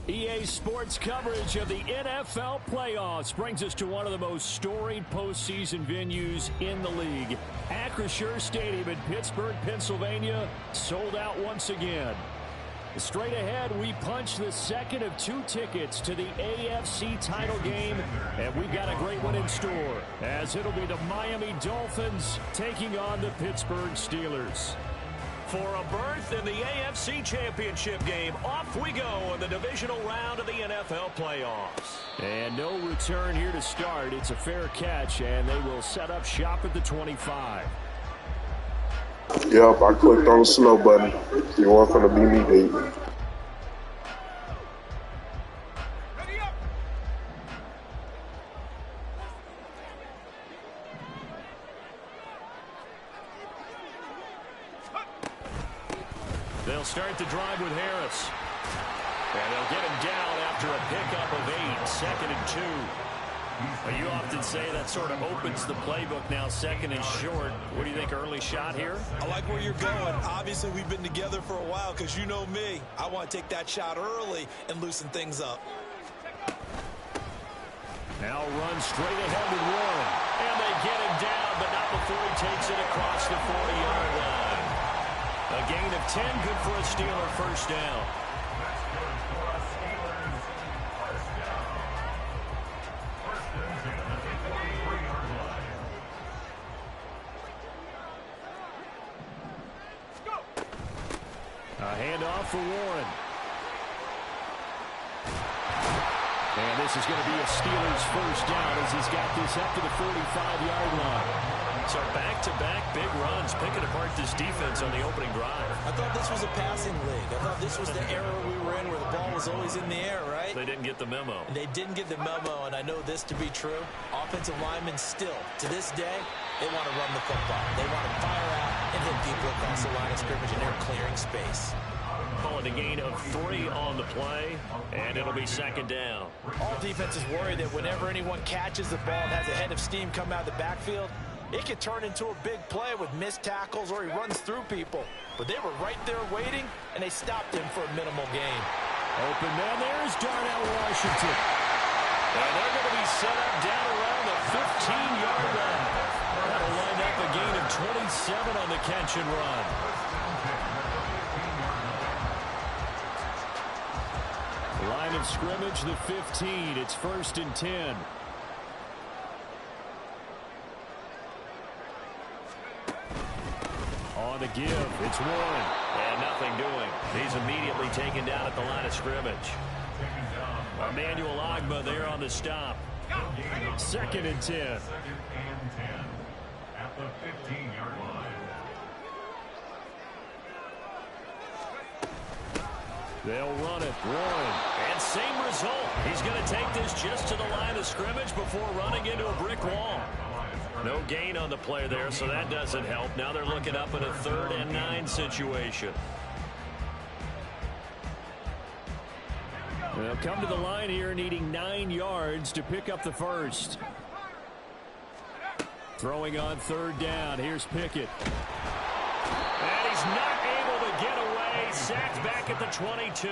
EA Sports coverage of the NFL playoffs brings us to one of the most storied postseason venues in the league. Acrisure Stadium in Pittsburgh, Pennsylvania, sold out once again. Straight ahead, we punch the second of 2 tickets to the AFC title game, and we've got a great one in store, as it'll be the Miami Dolphins taking on the Pittsburgh Steelers. For a berth in the AFC Championship game, off we go in the divisional round of the NFL playoffs. And no return here to start. It's a fair catch, and they will set up shop at the 25. Yep, I clicked on the slow button. You weren't going to be me, baby. They'll start the drive with Harris. And they'll get him down after a pickup of 8, 2nd and 2. Well, you often say that sort of opens the playbook now, 2nd and short. What do you think, early shot here? I like where you're going. Obviously, we've been together for a while because you know me. I want to take that shot early and loosen things up. Now run straight ahead with Warren. And they get him down, but not before he takes it across the 40-yard line. A gain of 10, good for a Steeler first down. A handoff for Warren. And this is going to be a Steelers first down as he's got this up to the 45-yard line. So back-to-back big runs, picking apart this defense on the opening drive. I thought this was a passing league. I thought this was the era we were in where the ball was always in the air, right? They didn't get the memo. And they didn't get the memo, and I know this to be true. Offensive linemen still, to this day, they want to run the football. They want to fire out and hit people across the line of scrimmage, and they're clearing space. Calling a gain of 3 on the play, and it'll be 2nd down. All defenses worry that whenever anyone catches the ball and has a head of steam come out of the backfield, it could turn into a big play with missed tackles or he runs through people. But they were right there waiting, and they stopped him for a minimal gain. Open man, there's Darnell Washington. And they're going to be set up down around the 15-yard line. That'll line up a gain of 27 on the catch and run. Line of scrimmage, the 15. It's 1st and 10. On the give, it's Warren. And nothing doing. He's immediately taken down at the line of scrimmage. Emmanuel Ogbah there on the stop. 2nd and 10. At the 15-yard line. They'll run it. Warren. And same result. He's going to take this just to the line of scrimmage before running into a brick wall. No gain on the play there, so that doesn't help. Now they're looking up at a 3rd and 9 situation. They'll come to the line here needing 9 yards to pick up the first. Throwing on 3rd down. Here's Pickett. And he's not able to get away. Sacked back at the 22.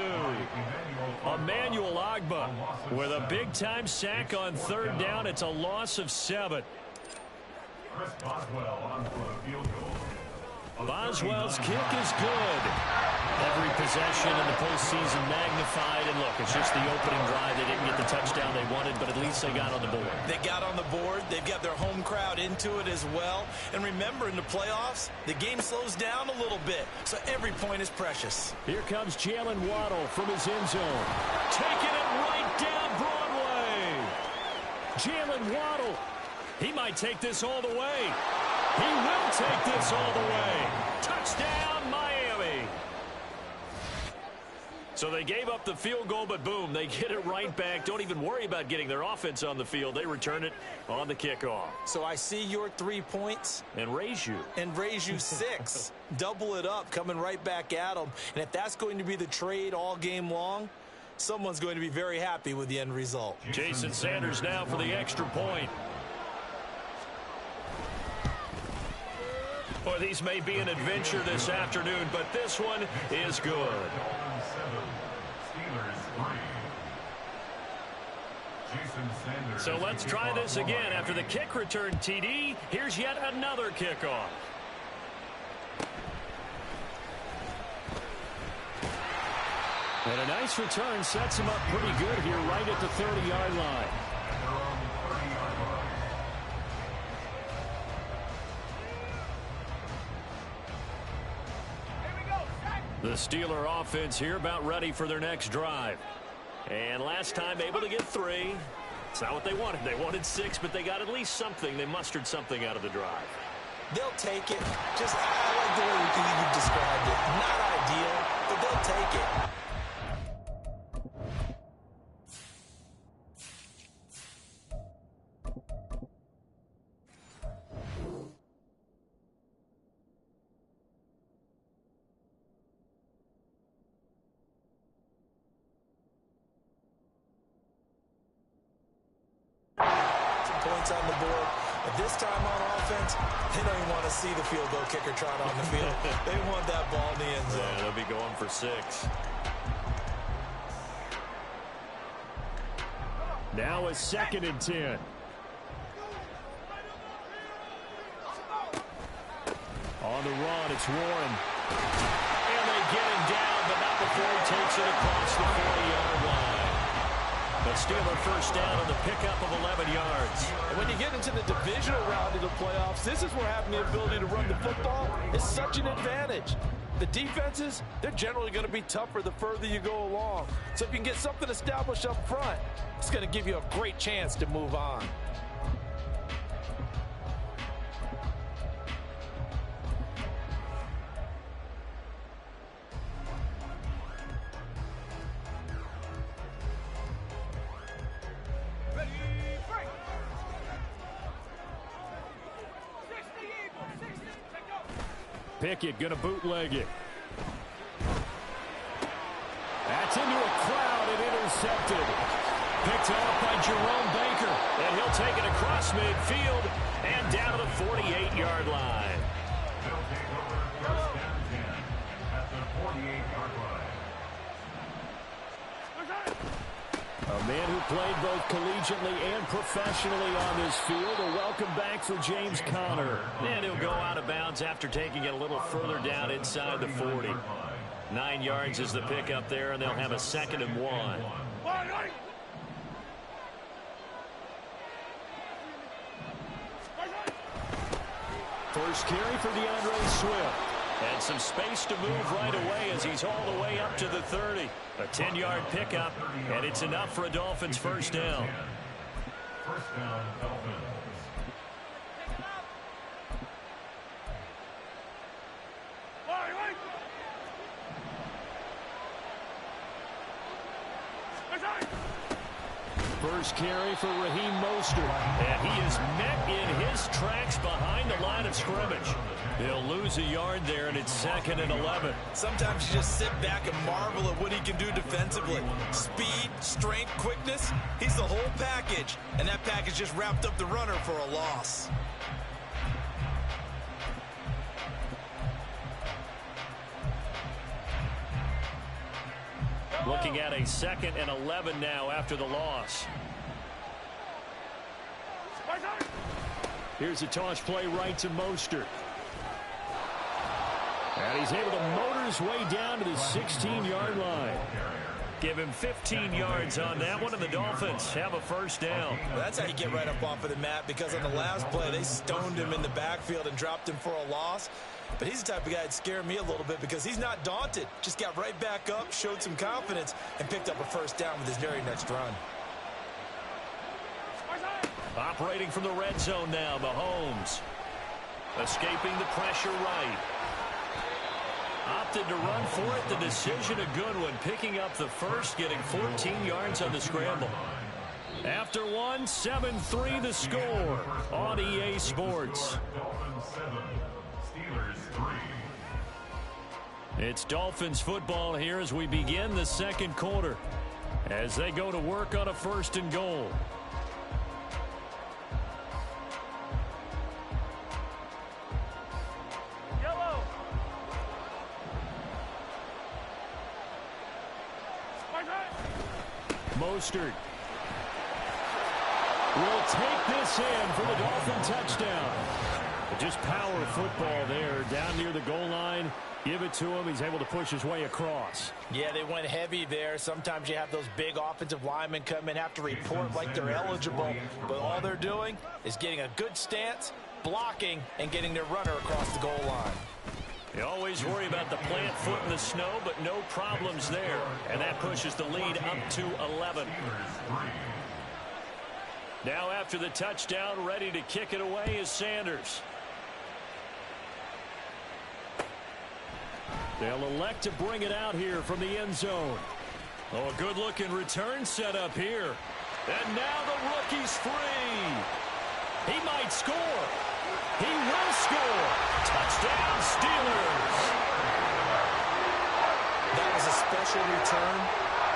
Emmanuel Ogbah with a big-time sack on 3rd down. It's a loss of 7. Boswell's kick is good. Every possession in the postseason magnified. And look, it's just the opening drive. They didn't get the touchdown they wanted, but at least they got on the board. They got on the board. They've got their home crowd into it as well. And remember, in the playoffs, the game slows down a little bit, so every point is precious. Here comes Jalen Waddle from his end zone. Taking it right down Broadway. Jalen Waddle. He might take this all the way. He will take this all the way. Touchdown, Miami. So they gave up the field goal, but boom, they get it right back. Don't even worry about getting their offense on the field. They return it on the kickoff. So I see your 3 points. And raise you. And raise you 6. Double it up, coming right back at them. And if that's going to be the trade all game long, someone's going to be very happy with the end result. Jason Sanders now for the extra point. Boy, these may be an adventure this afternoon, but this one is good. So let's try this again. After the kick return TD, here's yet another kickoff. And a nice return sets him up pretty good here right at the 30-yard line. The Steeler offense here about ready for their next drive. And last time able to get 3. It's not what they wanted. They wanted 6, but they got at least something. They mustered something out of the drive. They'll take it. Just, I like the way you've described it. Not ideal, but they'll take it. Points on the board. But this time on offense, they don't even want to see the field goal kicker trot on the field. They want that ball in the end zone. Yeah, they'll be going for 6. Now a 2nd and 10. On the run, it's Warren. And they get him down, but not before he takes it across the 40-yard line. The Steeler first down on the pickup of 11 yards. And when you get into the divisional round of the playoffs, this is where having the ability to run the football is such an advantage. The defenses, they're generally going to be tougher the further you go along. So if you can get something established up front, it's going to give you a great chance to move on. Pickett going to bootleg it. That's into a crowd and intercepted. Picked off by Jerome Baker. And he'll take it across midfield and down to the 48-yard line. They'll take over first down 10 at the 48-yard line. A man who played both collegiately and professionally on this field. A welcome back for James Conner. And he'll go out of bounds after taking it a little further down inside the 40. 9 yards is the pickup there, and they'll have a 2nd and 1. First carry for DeAndre Swift. And some space to move right away as he's all the way up to the 30. A 10-yard pickup, and it's enough for a Dolphins first down. First down, Dolphins. First carry for Raheem Mostert. And he is met in his tracks behind the line of scrimmage. They'll lose a yard there, and it's 2nd and 11. Sometimes you just sit back and marvel at what he can do defensively. Speed, strength, quickness, he's the whole package. And that package just wrapped up the runner for a loss. Looking at a 2nd and 11 now after the loss. Here's a toss play right to Mostert. And he's able to motor his way down to the 16-yard line. Give him 15 yards on that one, and the Dolphins have a first down. Well, that's how you get right up off of the mat, because on the last play, they stoned him in the backfield and dropped him for a loss. But he's the type of guy that scared me a little bit because he's not daunted. Just got right back up, showed some confidence, and picked up a first down with his very next run. Operating from the red zone now, Mahomes. Escaping the pressure right. Opted to run for it. The decision a good one. Picking up the first, getting 14 yards on the scramble. After one, 7-3 the score on EA Sports. Dolphins 7, Steelers 3. It's Dolphins football here as we begin the second quarter. As they go to work on a 1st and goal. Mostert. will take this in for the Dolphin touchdown. Just power football there down near the goal line. Give it to him. He's able to push his way across. Yeah, they went heavy there. Sometimes you have those big offensive linemen come in, have to report like they're eligible. But all they're doing is getting a good stance, blocking, and getting their runner across the goal line. You always worry about the plant foot in the snow, but no problems there. And that pushes the lead up to 11. Now after the touchdown, ready to kick it away is Sanders. They'll elect to bring it out here from the end zone. Oh, a good-looking return set up here. And now the rookie's free. He might score. He will score. Touchdown, Steelers. That was a special return,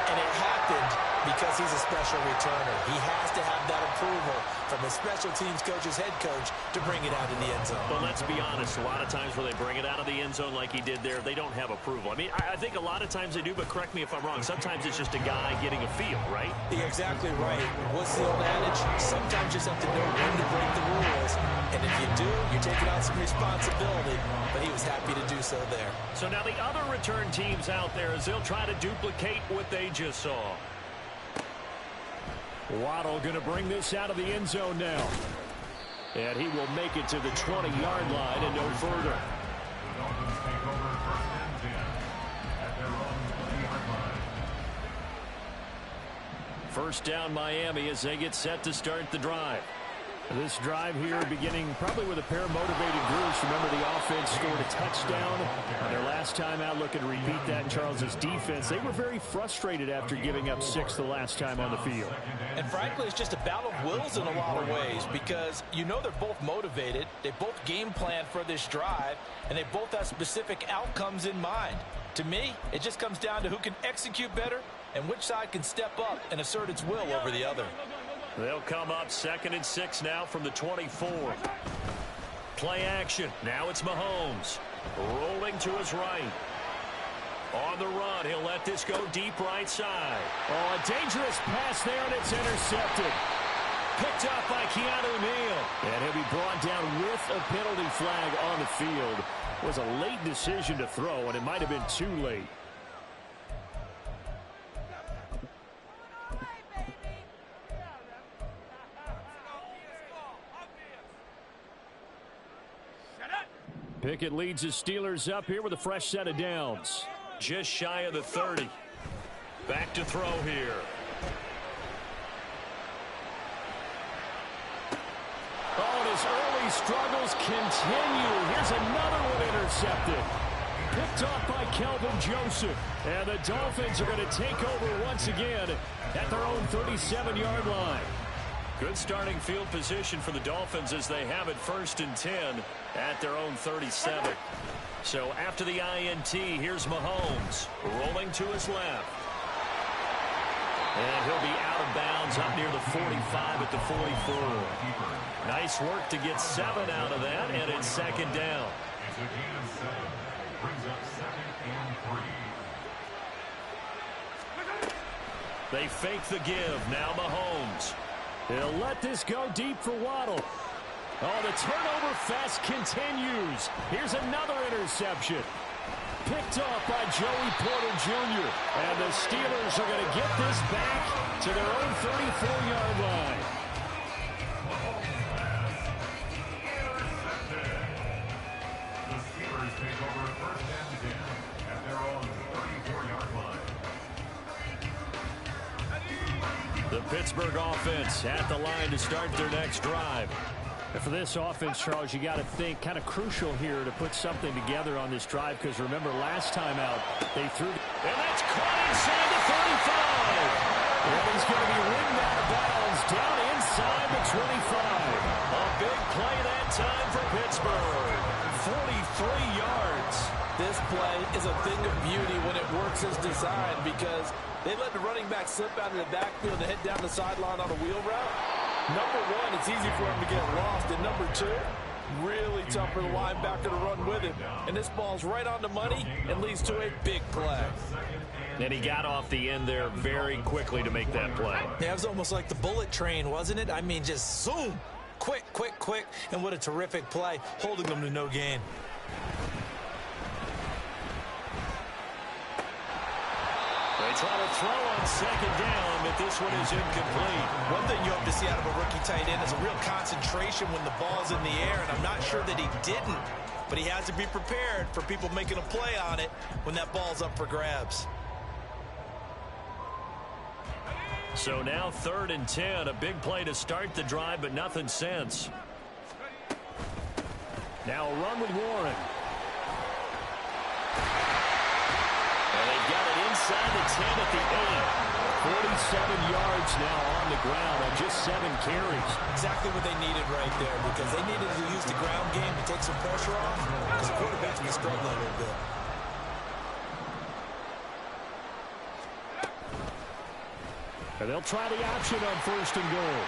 and it happened because he's a special returner. He has to have that approval from the special teams coach's head coach to bring it out in the end zone. But let's be honest, a lot of times when they bring it out of the end zone like he did there, they don't have approval. I mean, I think a lot of times they do, but correct me if I'm wrong. Sometimes it's just a guy getting a feel, right? You're exactly right. What's the old adage? Sometimes you just have to know when to break the rules. And if you do, you're taking on some responsibility. But he was happy to do so there. So now the other return teams out there as they'll try to duplicate what they just saw. Waddle going to bring this out of the end zone now. And he will make it to the 20-yard line and no further. First down Miami as they get set to start the drive. This drive here beginning probably with a pair of motivated groups. Remember, the offense scored a touchdown on their last time out. Looking to repeat that in Charles's defense. They were very frustrated after giving up 6 the last time on the field. And frankly, it's just a battle of wills in a lot of ways because you know they're both motivated. They both game plan for this drive, and they both have specific outcomes in mind. To me, it just comes down to who can execute better and which side can step up and assert its will over the other. They'll come up 2nd and 6 now from the 24. Play action. Now it's Mahomes. Rolling to his right. On the run, he'll let this go deep right side. Oh, a dangerous pass there, and it's intercepted. Picked up by Keanu Neal. And he'll be brought down with a penalty flag on the field. It was a late decision to throw, and it might have been too late. Pickett leads his Steelers up here with a fresh set of downs. Just shy of the 30. Back to throw here. Oh, and his early struggles continue. Here's another one intercepted. Picked off by Kelvin Joseph. And the Dolphins are going to take over once again at their own 37-yard line. Good starting field position for the Dolphins as they have it 1st and 10 at their own 37. So after the INT, here's Mahomes rolling to his left. And he'll be out of bounds up near the 45 at the 44. Nice work to get 7 out of that, and it's 2nd down. It's a gain of 7. Brings up 2nd and 3. They fake the give. Now Mahomes. He'll let this go deep for Waddle. Oh, the turnover fest continues. Here's another interception. Picked off by Joey Porter Jr. And the Steelers are going to get this back to their own 34-yard line. The Steelers take over 1st and 10 at their own 34-yard line. The Pittsburgh offense at the line to start their next drive. And for this offense, Charles, you got to think kind of crucial here to put something together on this drive because remember last time out they threw. And that's caught inside the 35. And he's going to be ridden out of bounds down inside the 25. A big play that time for Pittsburgh. 43 yards. This play is a thing of beauty when it works as designed because they let the running back slip out of the backfield and head down the sideline on a wheel route. Number one, it's easy for him to get lost. And number two, really tough for the linebacker to run with it. And this ball's right on the money and leads to a big play. 2nd and And he got off the end there very quickly to make that play. Yeah, it was almost like the bullet train, wasn't it? I mean, just zoom. Quick, quick, quick. And what a terrific play, holding them to no gain. They try to throw on second down, but this one is incomplete. One thing you hope to see out of a rookie tight end is a real concentration when the ball's in the air, and I'm not sure that he didn't, but he has to be prepared for people making a play on it when that ball's up for grabs. So now 3rd and 10, a big play to start the drive, but nothing since. Now a run with Warren. And they've got it inside the 10 at the 8. 47 yards now on the ground on just 7 carries. Exactly what they needed right there, because they needed to use the ground game to take some pressure off, because the quarterback's been struggling a little bit. And they'll try the option on 1st and goal.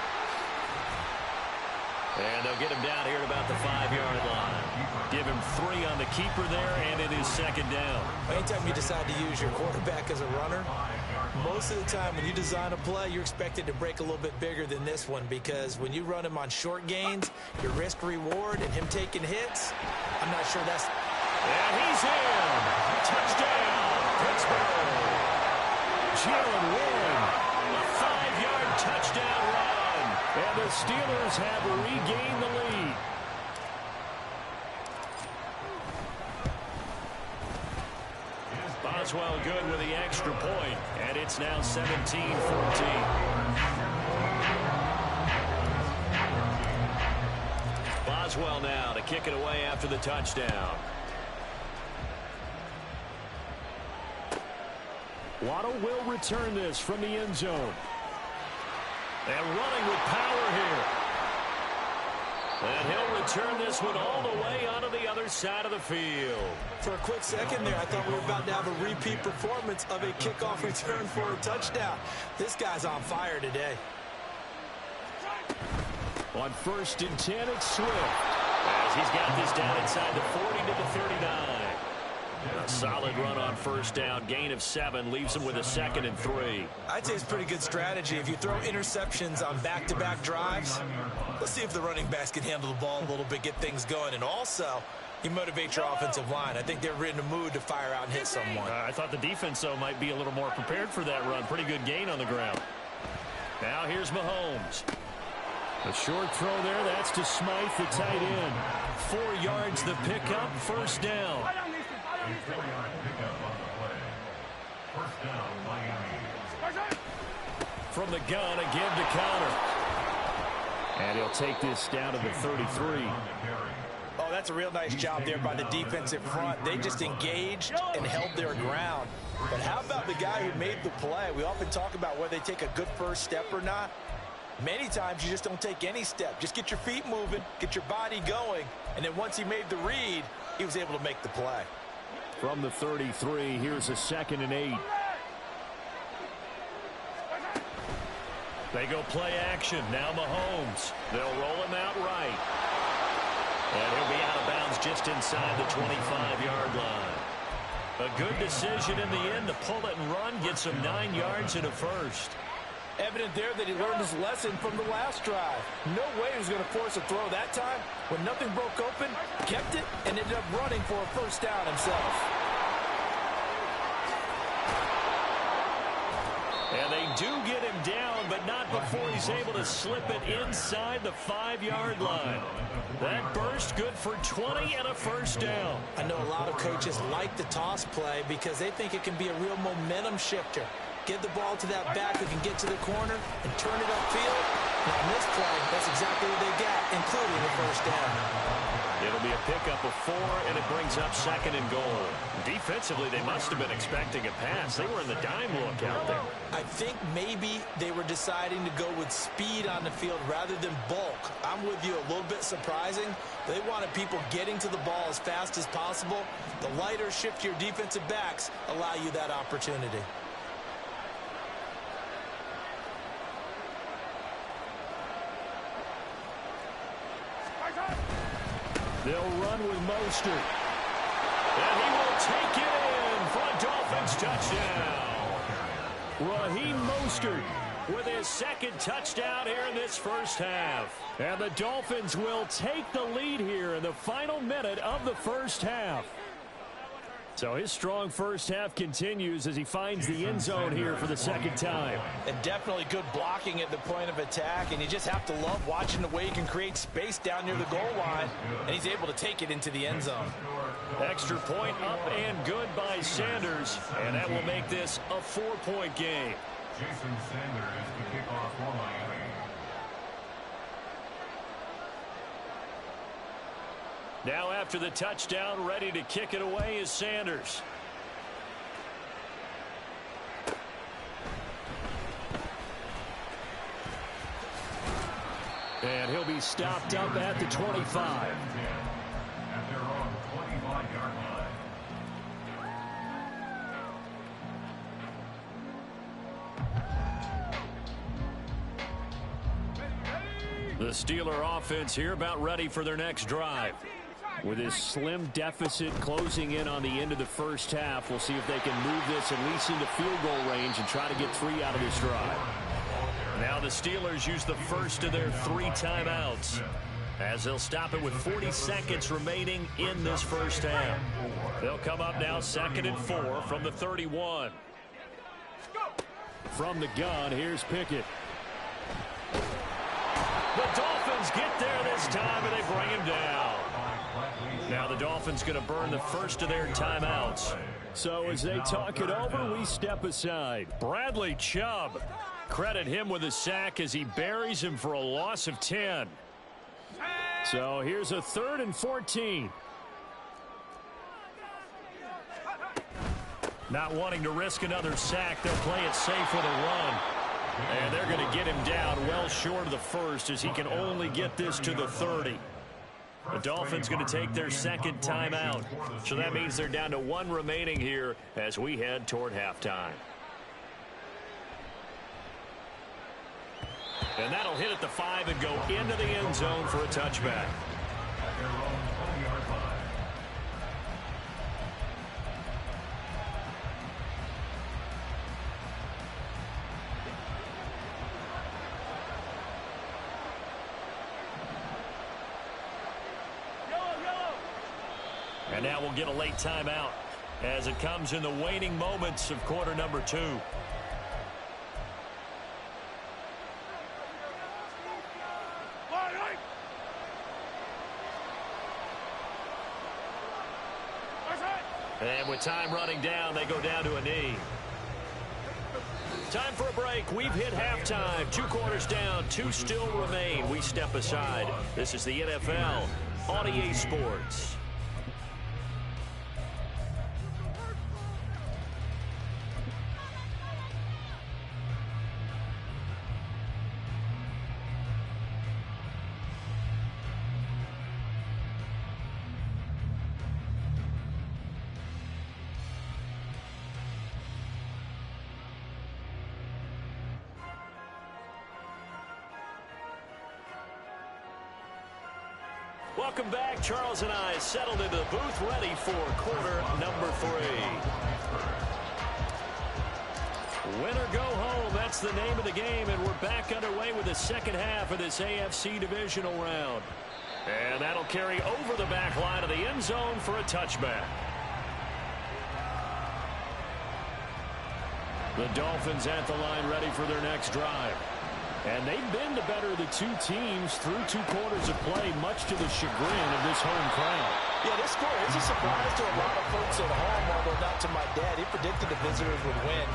And they'll get him down here at about the 5-yard line. Give him 3 on the keeper there, and it is 2nd down. Anytime you decide to use your quarterback as a runner, most of the time when you design a play, you're expected to break a little bit bigger than this one, because when you run him on short gains, your risk-reward and him taking hits, I'm not sure that's... And he's in. Touchdown, Pittsburgh. Jalen Warren. A 5-yard touchdown run. And the Steelers have regained the lead. Boswell good with the extra point, and it's now 17-14. Boswell now to kick it away after the touchdown. Waddle will return this from the end zone. And running with power here. And he'll return this one all the way onto the other side of the field. For a quick second there, I thought we were about to have a repeat performance of a kickoff return for a touchdown. This guy's on fire today. On 1st and 10, it's Swift. As he's got this down inside the 40 to the 39. A solid run on 1st down. Gain of 7 leaves him with a 2nd and 3. I'd say it's pretty good strategy. If you throw interceptions on back-to-back drives, let's see if the running backs can handle the ball a little bit, get things going. And also, you motivate your offensive line. I think they're in the mood to fire out and hit someone. I thought the defense, though, might be a little more prepared for that run. Pretty good gain on the ground. Now here's Mahomes. A short throw there. That's to Smythe, the tight end. 4 yards the pickup. 1st down. From the gun, a give to counter. And he'll take this down to the 33. Oh, that's a real nice job there by the defensive front. They just engaged and held their ground. But how about the guy who made the play? We often talk about whether they take a good first step or not. Many times you just don't take any step. Just get your feet moving, get your body going, and then once he made the read, he was able to make the play. From the 33, here's a 2nd and 8. They go play action. Now Mahomes. They'll roll him out right. And he'll be out of bounds just inside the 25-yard line. A good decision in the end to pull it and run. Gets him 9 yards and a 1st. Evident there that he learned his lesson from the last drive. No way he was going to force a throw that time. When nothing broke open, kept it, and ended up running for a 1st down himself. And they do get him down, but not before he's able to slip it inside the 5-yard line. That burst good for 20 and a 1st down. I know a lot of coaches like the toss play because they think it can be a real momentum shifter. Get the ball to that back who can get to the corner and turn it upfield. And on this play, that's exactly what they got, including the 1st down. It'll be a pickup of 4, and it brings up 2nd and goal. Defensively, they must have been expecting a pass. They were in the dime look out there. I think maybe they were deciding to go with speed on the field rather than bulk. I'm with you, a little bit surprising. They wanted people getting to the ball as fast as possible. The lighter, shiftier defensive backs allow you that opportunity. They'll run with Mostert. And he will take it in for a Dolphins touchdown. Raheem Mostert with his second touchdown here in this first half. And the Dolphins will take the lead here in the final minute of the first half. So his strong first half continues as he finds the end zone here for the second time. And definitely good blocking at the point of attack, and you just have to love watching the way he can create space down near the goal line, and he's able to take it into the end zone. Extra point up and good by Sanders, and that will make this a 4-point game. Jason Sanders to kick off for Miami. Now after the touchdown, ready to kick it away is Sanders. And he'll be stopped up at the 25. At their own 25-yard line. The Steeler offense here about ready for their next drive. With his slim deficit closing in on the end of the first half, we'll see if they can move this at least into field goal range and try to get 3 out of this drive. Now the Steelers use the first of their 3 timeouts as they'll stop it with 40 seconds remaining in this first half. They'll come up now 2nd and 4 from the 31. From the gun, here's Pickett. The Dolphins get there this time, and they bring him down. Now the Dolphins going to burn the first of their timeouts. So as they talk it over, we step aside. Bradley Chubb. Credit him with a sack as he buries him for a loss of 10. So here's a 3rd and 14. Not wanting to risk another sack, they'll play it safe with a run. And they're going to get him down well short of the first as he can only get this to the 30. The Dolphins going to take their second timeout. So that means they're down to 1 remaining here as we head toward halftime. And that'll hit at the 5 and go into the end zone for a touchback. At their own 20-yard line. And now we'll get a late timeout as it comes in the waning moments of quarter number 2. And with time running down, they go down to a knee. Time for a break. We've hit halftime. 2 quarters down, 2 still remain. We step aside. This is the NFL on EA Sports. Welcome back. Charles and I settled into the booth ready for quarter number 3. Win or go home, that's the name of the game, and we're back underway with the second half of this AFC divisional round. And that'll carry over the back line of the end zone for a touchback. The Dolphins at the line ready for their next drive. And they've been the better of the 2 teams through 2 quarters of play, much to the chagrin of this home crowd. Yeah, this score is a surprise to a lot of folks at home, although not to my dad. He predicted the visitors would win.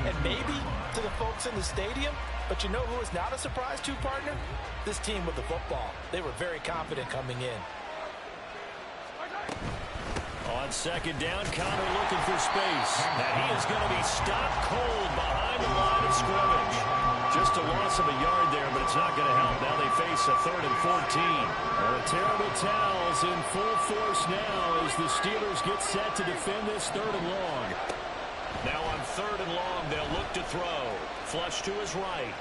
And maybe to the folks in the stadium. But you know who is not a surprise to, partner? This team with the football. They were very confident coming in. On second down, Connor looking for space. And he is going to be stopped cold behind the line of scrimmage. Just a loss of a yard there, but it's not going to help. Now they face a 3rd and 14. The terrible towels in full force now as the Steelers get set to defend this 3rd and long. Now on 3rd and long, they'll look to throw. Flush to his right.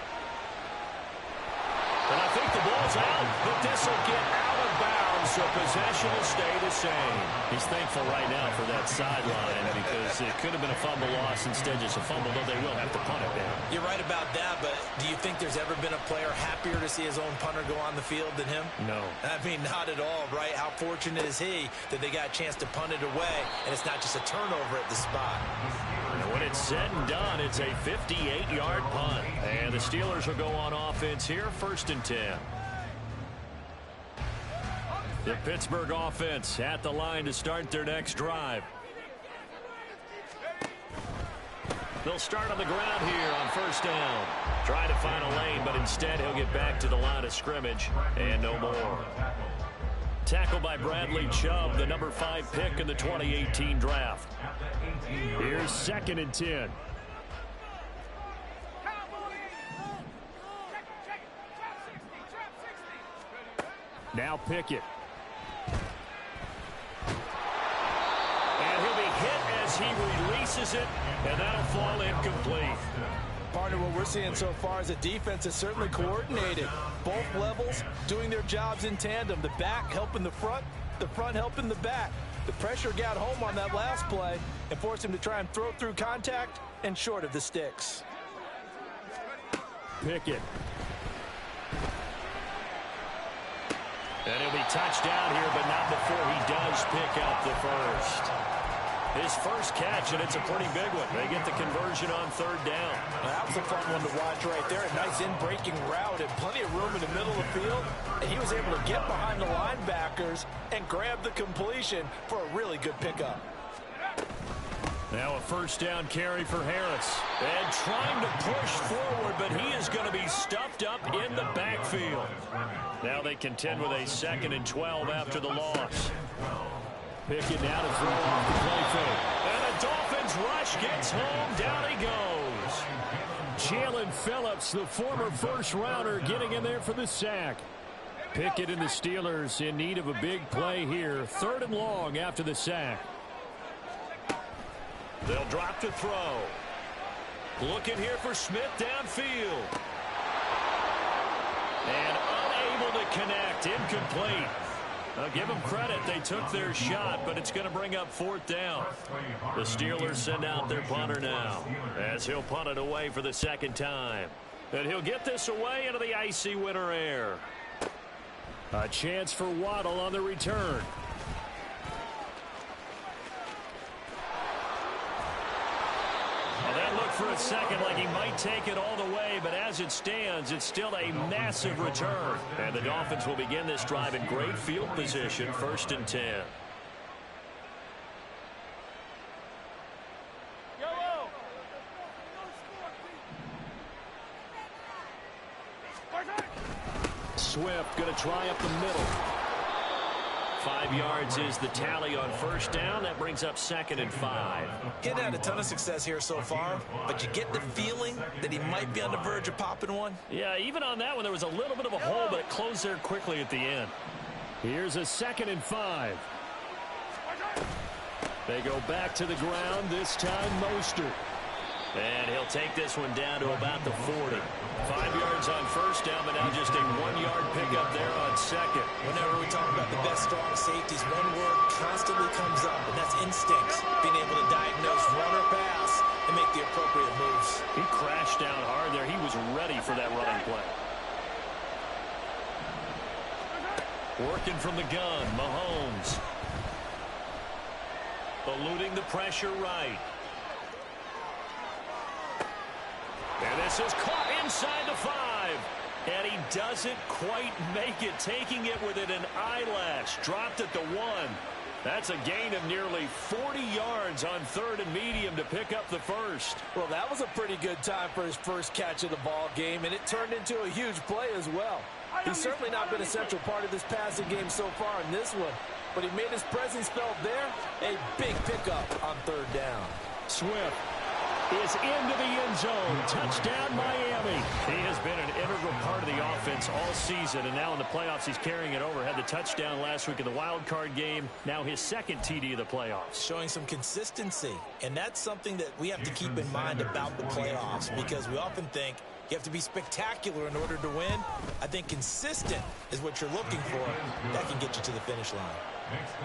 And I think the ball's out, but this will get out of bounds, so possession will stay the same. He's thankful right now for that sideline because it could have been a fumble loss, instead just a fumble, though they will have to punt it down. You're right about that, but do you think there's ever been a player happier to see his own punter go on the field than him? No. I mean, not at all, right? How fortunate is he that they got a chance to punt it away, and it's not just a turnover at the spot. And when it's said and done, it's a 58-yard punt. And the Steelers will go on offense here, 1st and 10. The Pittsburgh offense at the line to start their next drive. They'll start on the ground here on 1st down. Trying to find a lane, but instead he'll get back to the line of scrimmage and no more. Tackled by Bradley Chubb, the number 5 pick in the 2018 draft. Here's 2nd and 10. Now Pickett. And he'll be hit as he releases it, and that'll fall incomplete. Partner, what we're seeing so far is the defense is certainly coordinated. Both levels doing their jobs in tandem. The back helping the front helping the back. The pressure got home on that last play and forced him to try and throw through contact and short of the sticks. Pickett. And he'll be touched down here, but not before he does pick up the first. His first catch, and it's a pretty big one. They get the conversion on 3rd down. That was a fun one to watch right there. A nice in-breaking route and plenty of room in the middle of the field. And he was able to get behind the linebackers and grab the completion for a really good pickup. Now a 1st down carry for Harris. And trying to push forward, but he is going to be stuffed up in the backfield. Now they contend with a 2nd and 12 after the loss. Pickett now to throw off the play fake. And the Dolphins rush gets home. Down he goes. Jalen Phillips, the former 1st-rounder, getting in there for the sack. Pickett and the Steelers in need of a big play here. 3rd and long after the sack. They'll drop to throw. Looking here for Smith downfield. And unable to connect. Incomplete. I'll give them credit. They took their shot, but it's going to bring up 4th down. The Steelers send out their punter now as he'll punt it away for the 2nd time. And he'll get this away into the icy winter air. A chance for Waddle on the return. Well, that looked for a second like he might take it all the way, but as it stands, it's still a massive return. And the Dolphins will begin this drive in great field position, 1st and 10. Swift going to try up the middle. 5 yards is the tally on 1st down. That brings up 2nd and 5. Getting had a ton of success here so far, but you get the feeling that he might be on the verge of popping one. Yeah, even on that one, there was a little bit of a hole, but it closed there quickly at the end. Here's a 2nd and 5. They go back to the ground, this time Mostert. And he'll take this one down to about the 40. 5 yards on 1st down, but now just a 1-yard pickup there on 2nd. Whenever we talk about the best strong safeties, one word constantly comes up, and that's instincts. Being able to diagnose run or pass and make the appropriate moves. He crashed down hard there. He was ready for that running play. Working from the gun, Mahomes. Eluding the pressure right. And this is caught inside the 5. And he doesn't quite make it, taking it within an eyelash. Dropped at the 1. That's a gain of nearly 40 yards on 3rd and medium to pick up the first. Well, that was a pretty good time for his first catch of the ball game, and it turned into a huge play as well. He's certainly not been a central part of this passing game so far in this one, but he made his presence felt there. A big pickup on 3rd down. Swift is into the end zone. Touchdown, Miami. He has been an integral part of the offense all season, and now in the playoffs he's carrying it over. Had the touchdown last week in the wild card game. Now his 2nd TD of the playoffs. Showing some consistency, and that's something that we have to keep in mind about the playoffs, because we often think You have to be spectacular in order to win. I think consistent is what you're looking for. That can get you to the finish line.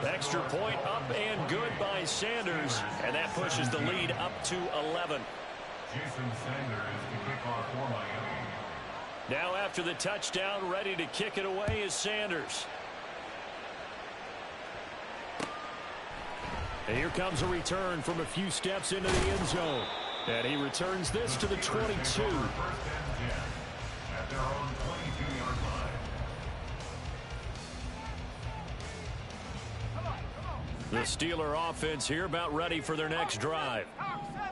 Extra point up and good by Sanders, and that pushes the lead up to 11. Jason Sanders to kick off for Miami. Now after the touchdown, ready to kick it away is Sanders. And here comes a return from a few steps into the end zone. And he returns this to the 22. First and 10 at their own 22-yard line. The Steeler offense here about ready for their next drive.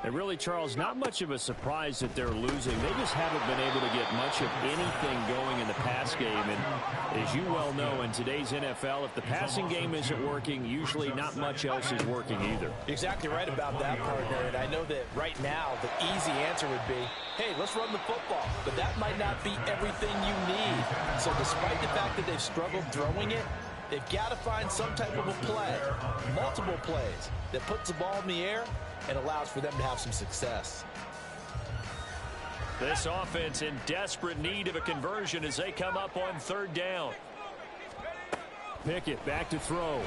And really, Charles, not much of a surprise that they're losing. They just haven't been able to get much of anything going in the pass game. And as you well know, in today's NFL, if the passing game isn't working, usually not much else is working either. Exactly right about that, partner. And I know that right now the easy answer would be, hey, let's run the football. But that might not be everything you need. So despite the fact that they've struggled throwing it, they've got to find some type of a play, multiple plays, that puts the ball in the air and allows for them to have some success. This offense in desperate need of a conversion as they come up on third down. Pickett back to throw.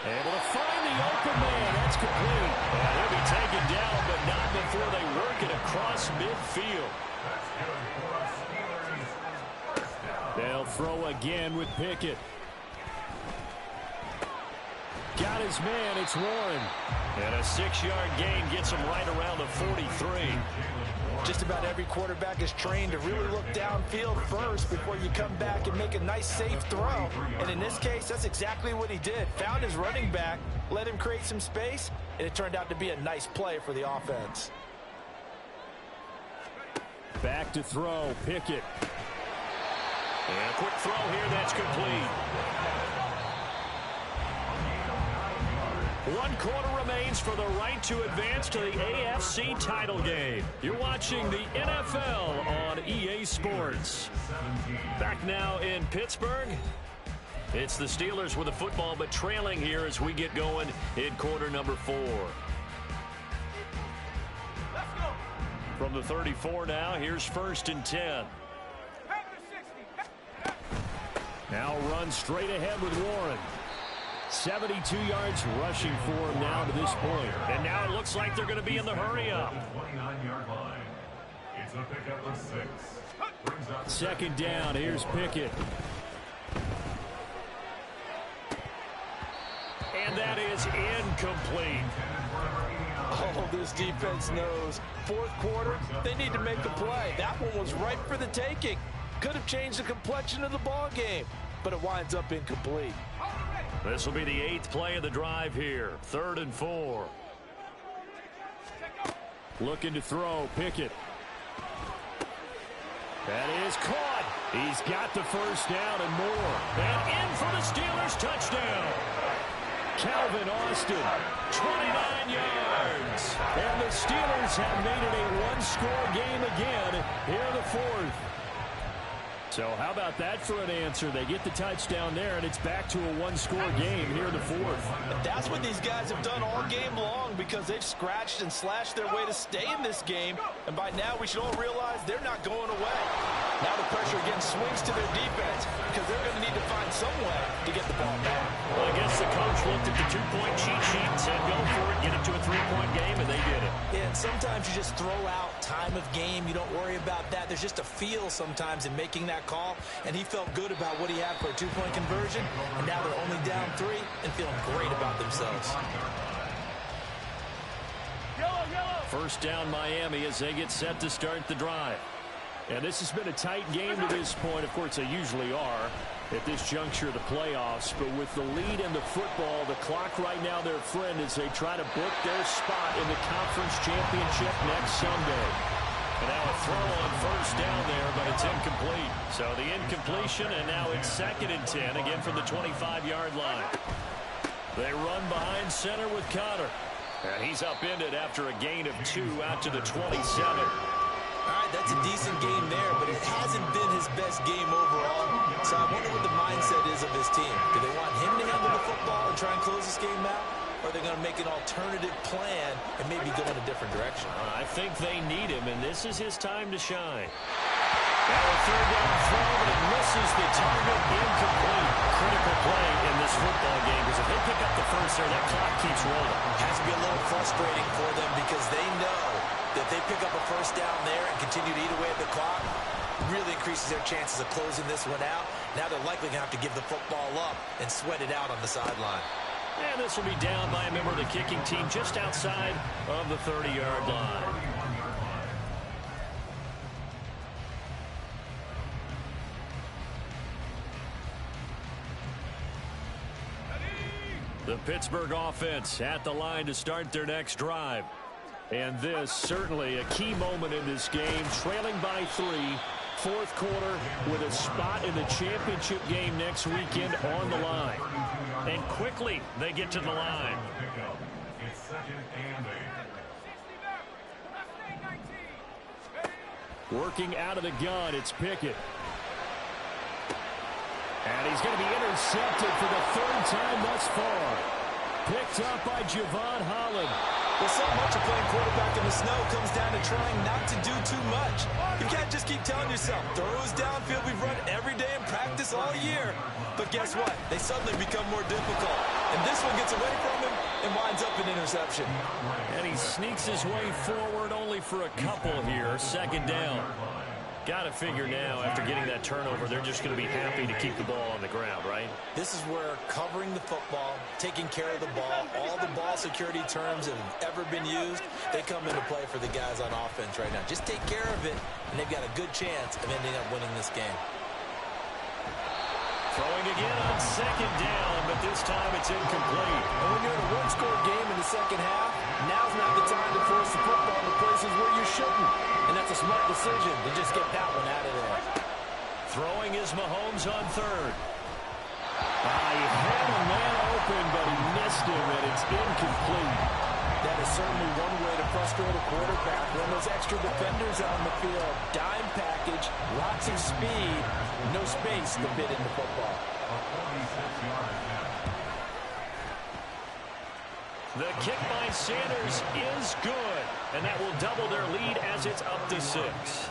Able to find the open man. That's complete. And he'll be taken down, but not before they work it across midfield. They'll throw again with Pickett. Got his man. It's Warren. And a 6-yard gain gets him right around the 43. Just about every quarterback is trained to really look downfield first before you come back and make a nice, safe throw. And in this case, that's exactly what he did. Found his running back, let him create some space, and it turned out to be a nice play for the offense. Back to throw. Pickett. And a quick throw here that's complete. 1 quarter remains for the right to advance to the AFC title game. You're watching the NFL on EA Sports. Back now in Pittsburgh. It's the Steelers with the football, but trailing here as we get going in quarter number 4. From the 34 now, here's 1st and 10. Now run straight ahead with Warren. 72 yards rushing for him now to this point. And now it looks like they're going to be in the hurry-up. 29-yard line. It's a pickup of 6. 2nd down. Here's Pickett. And that is incomplete. Oh, this defense knows. 4th quarter, they need to make a play. That one was ripe for the taking. Could have changed the complexion of the ball game, but it winds up incomplete. This will be the 8th play of the drive here. 3rd and 4. Looking to throw. Pickett. That is caught. He's got the 1st down and more. And in for the Steelers touchdown. Calvin Austin, 29 yards. And the Steelers have made it a 1-score game again here in the 4th. So how about that for an answer? They get the touchdown there, and it's back to a 1-score game here in the 4th. And that's what these guys have done all game long because they've scratched and slashed their way to stay in this game. And by now, we should all realize they're not going away. Now the pressure again swings to their defense because they're going to need to find some way to get the ball back. Well, I guess the coach looked at the 2-point cheat sheet and said, go for it, get it to a 3-point game, and they did it. Yeah, and sometimes you just throw out time of game. You don't worry about that. There's just a feel sometimes in making that call, and he felt good about what he had for a 2-point conversion, and now they're only down 3 and feeling great about themselves. 1st down Miami as they get set to start the drive. And this has been a tight game to this point. Of course, they usually are at this juncture of the playoffs. But with the lead in the football, the clock right now their friend as they try to book their spot in the conference championship next Sunday. And now a throw on 1st down there, but it's incomplete. So the incompletion, and now it's 2nd and 10, again from the 25-yard line. They run behind center with Connor. And he's upended after a gain of 2 out to the 27. All right, that's a decent game there, but it hasn't been his best game overall. So I wonder what the mindset is of his team. Do they want him to handle the football and try and close this game out? or they're going to make an alternative plan and maybe go in a different direction. I think they need him, and this is his time to shine. Now a third down throw, but it misses the target. Incomplete. Critical play in this football game, because if they pick up the first there, that clock keeps rolling. Has to be a little frustrating for them because they know that they pick up a first down there and continue to eat away at the clock, really increases their chances of closing this one out. Now they're likely going to have to give the football up and sweat it out on the sideline. And this will be down by a member of the kicking team just outside of the 30-yard line. The Pittsburgh offense at the line to start their next drive. And this certainly a key moment in this game, trailing by 3, fourth quarter, with a spot in the championship game next weekend on the line. And quickly they get to the line. It's 2nd and 8. Working out of the gun, it's Pickett. And he's going to be intercepted for the 3rd time thus far. Picked up by Javon Holland. Well, so much of playing quarterback in the snow comes down to trying not to do too much. You can't just keep telling yourself, throws downfield we've run every day in practice all year. But guess what? They suddenly become more difficult. And this one gets away from him and winds up an interception. And he sneaks his way forward only for a couple here. 2nd down. Got to figure now, after getting that turnover, they're just going to be happy to keep the ball on the ground, right? This is where covering the football, taking care of the ball, all the ball security terms that have ever been used, they come into play for the guys on offense right now. Just take care of it, and they've got a good chance of ending up winning this game. Throwing again on 2nd down, but this time it's incomplete. And when you're in a one-score game in the second half, now's not the time to force the football to places where you shouldn't. And that's a smart decision to just get that one out of there. Throwing is Mahomes on 3rd. He had a man open, but he missed him, and it's incomplete. That is certainly one way to frustrate a quarterback. When those extra defenders on the field, dime package, lots of speed, no space to fit into football. The kick by Sanders is good, and that will double their lead as it's up to 6.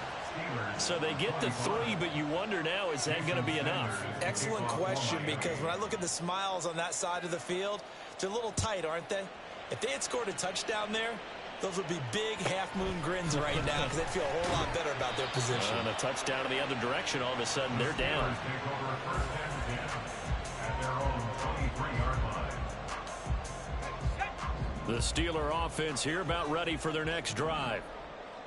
So they get the 3, but you wonder now, is that going to be enough? Excellent question, because when I look at the smiles on that side of the field, they're a little tight, aren't they? If they had scored a touchdown there, those would be big half-moon grins right now because they'd feel a whole lot better about their position. And a touchdown in the other direction, all of a sudden they're down. The Steeler offense here about ready for their next drive.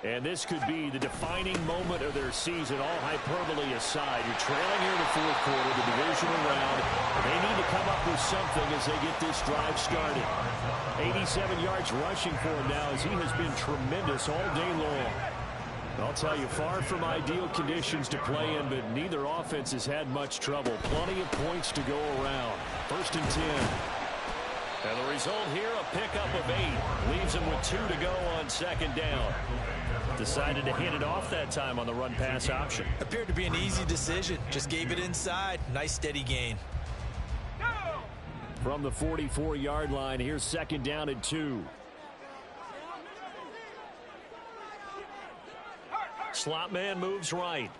And this could be the defining moment of their season, all hyperbole aside. You're trailing here in the fourth quarter, the divisional round. They need to come up with something as they get this drive started. 87 yards rushing for him now as he has been tremendous all day long. I'll tell you, far from ideal conditions to play in, but neither offense has had much trouble. Plenty of points to go around. 1st and 10. And the result here, a pickup of 8. Leaves him with 2 to go on 2nd down. Decided to hand it off that time on the run-pass option. Appeared to be an easy decision. Just gave it inside. Nice steady gain. From the 44-yard line, here's 2nd down and 2. Slot man moves right.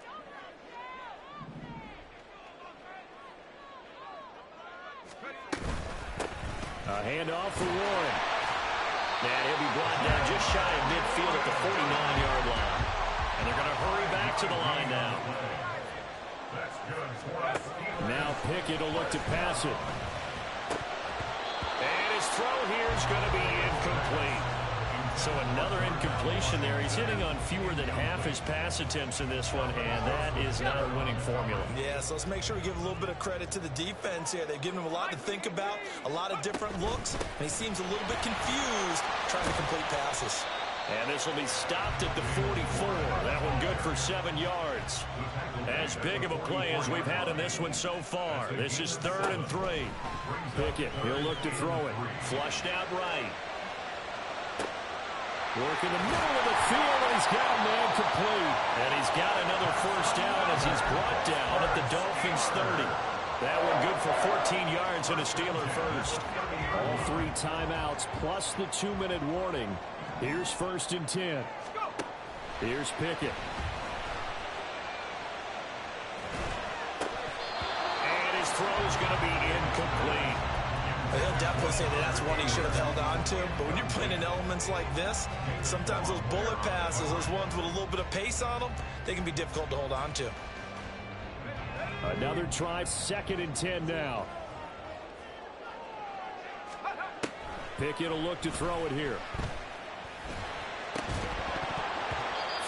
A handoff for Warren. And he'll be brought down just shy of midfield at the 49-yard line. And they're going to hurry back to the line now. Now Pickett will look to pass it. And his throw here is going to be incomplete. So another incompletion there. He's hitting on fewer than half his pass attempts in this one, and that is not a winning formula. Yeah, so let's make sure we give a little bit of credit to the defense here. They've given him a lot to think about, a lot of different looks, and he seems a little bit confused trying to complete passes. And this will be stopped at the 44. That one good for 7 yards. As big of a play as we've had in this one so far. This is 3rd and 3. Pickett, he'll look to throw it. Flushed out right. Work in the middle of the field, and he's got a man complete. And he's got another 1st down as he's brought down at the Dolphins' 30. That one good for 14 yards and a Steeler first. All 3 timeouts plus the 2-minute warning. Here's 1st and 10. Here's Pickett. And his throw's going to be incomplete. He'll definitely say that that's one he should have held on to. But when you're playing in elements like this, sometimes those bullet passes, those ones with a little bit of pace on them, they can be difficult to hold on to. Another try, 2nd and 10 now. Pickett will look to throw it here.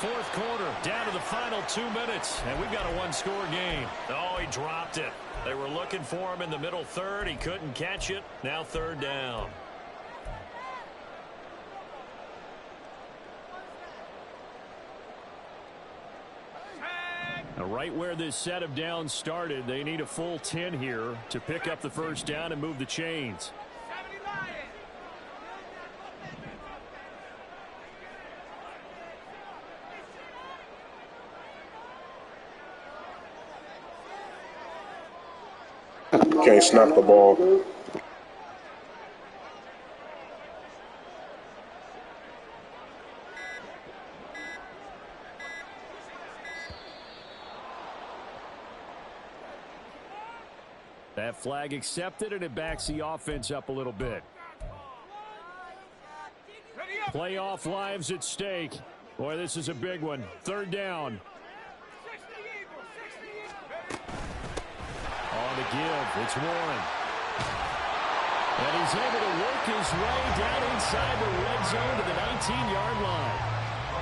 4th quarter, down to the final 2 minutes, and we've got a 1-score game. Oh, he dropped it. They were looking for him in the middle third. He couldn't catch it. Now 3rd down. Now, right where this set of downs started, they need a full 10 here to pick up the 1st down and move the chains. Can't snap the ball. That flag accepted, and it backs the offense up a little bit. Playoff lives at stake. Boy, this is a big one. 3rd down. On the give, it's Warren. And he's able to work his way down inside the red zone to the 19-yard line.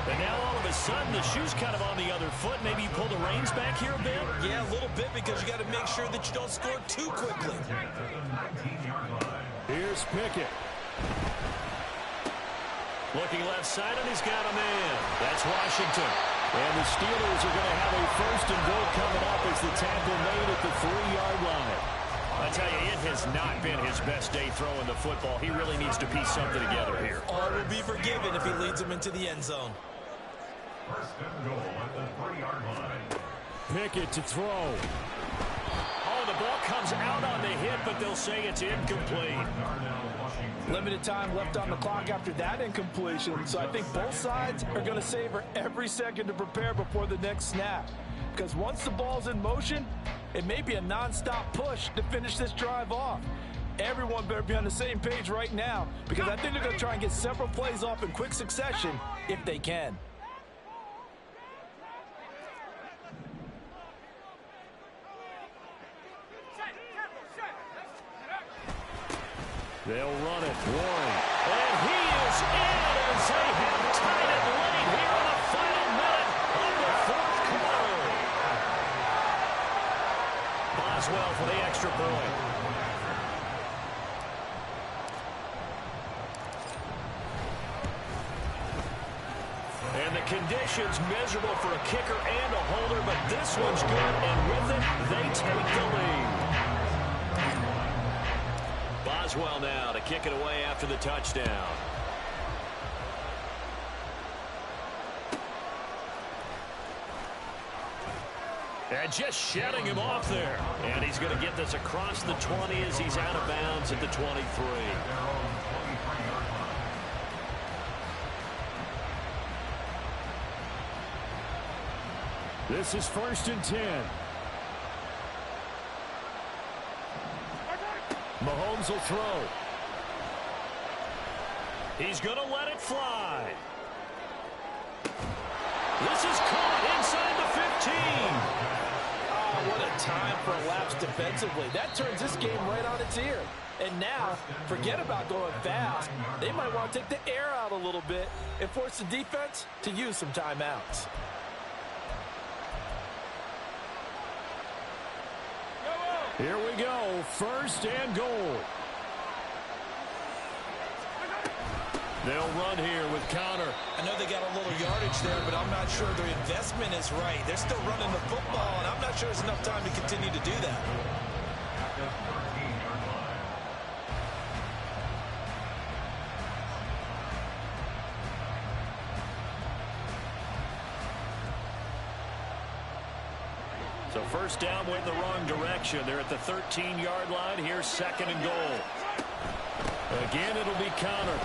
And now all of a sudden the shoe's kind of on the other foot. Maybe you pull the reins back here a bit? Yeah, a little bit, because you got to make sure that you don't score too quickly. Here's Pickett. Looking left side, and he's got a man. That's Washington. And the Steelers are going to have a 1st and goal coming up as the tackle made at the 3-yard line. I tell you, it has not been his best day throwing the football. He really needs to piece something together here. All will be forgiven if he leads them into the end zone. 1st and goal at the 3-yard line. Pickett to throw. Oh, the ball comes out on the hit, but they'll say it's incomplete. Limited time left on the clock after that incompletion, so I think both sides are going to savor every second to prepare before the next snap. Because once the ball's in motion, it may be a non-stop push to finish this drive off. Everyone better be on the same page right now, because I think they're going to try and get several plays off in quick succession if they can. They'll run it. Warren. And he is in as they have tied it late here in the final minute of the 4th quarter. Boswell for the extra point. And the conditions miserable for a kicker and a holder, but this one's good, and with it, they take the lead. Boswell now to kick it away after the touchdown. And just shutting him off there. And he's going to get this across the 20 as he's out of bounds at the 23. This is 1st and 10. Mahomes will throw. He's going to let it fly. This is caught inside the 15. Oh, what a time for a lapse defensively. That turns this game right on its ear. And now, forget about going fast. They might want to take the air out a little bit and force the defense to use some timeouts. Here we go. 1st and goal. They'll run here with Connor. I know they got a little yardage there, but I'm not sure their investment is right. They're still running the football, and I'm not sure there's enough time to continue to do that. So first down went in the wrong direction. They're at the 13-yard line. Here's second and goal. Again, it'll be countered.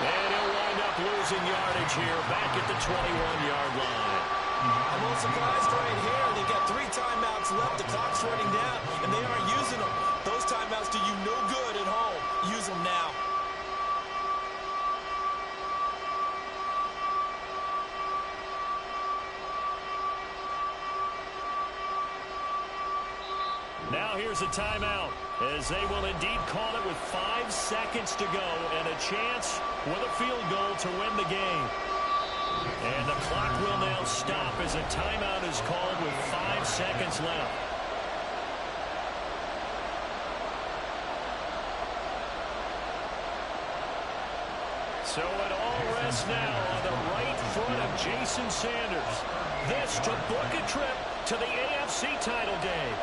And he'll wind up losing yardage here, back at the 21-yard line. I'm a little surprised right here. They've got 3 timeouts left. The clock's running down, and they aren't using them. Those timeouts do you no good at home. Use them now. Now here's a timeout, as they will indeed call it with 5 seconds to go and a chance with a field goal to win the game. And the clock will now stop as a timeout is called with 5 seconds left. So it all rests now on the right foot of Jason Sanders. This to book a trip to the AFC title game.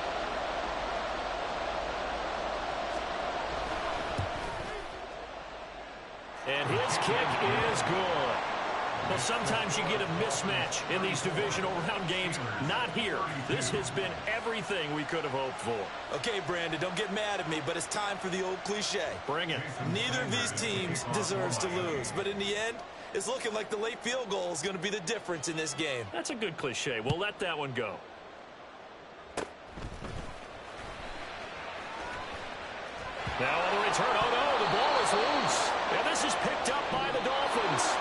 And his kick is good. Well, sometimes you get a mismatch in these divisional round games. Not here. This has been everything we could have hoped for. Okay, Brandon, don't get mad at me, but it's time for the old cliche. Bring it. Neither of these teams deserves to lose, but in the end, it's looking like the late field goal is going to be the difference in this game. That's a good cliche. We'll let that one go. Now on the return. Oh, no, the ball is loose. And this is picked up by the Dolphins.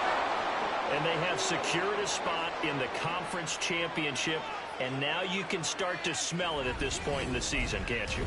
And they have secured a spot in the conference championship. And now you can start to smell it at this point in the season, can't you?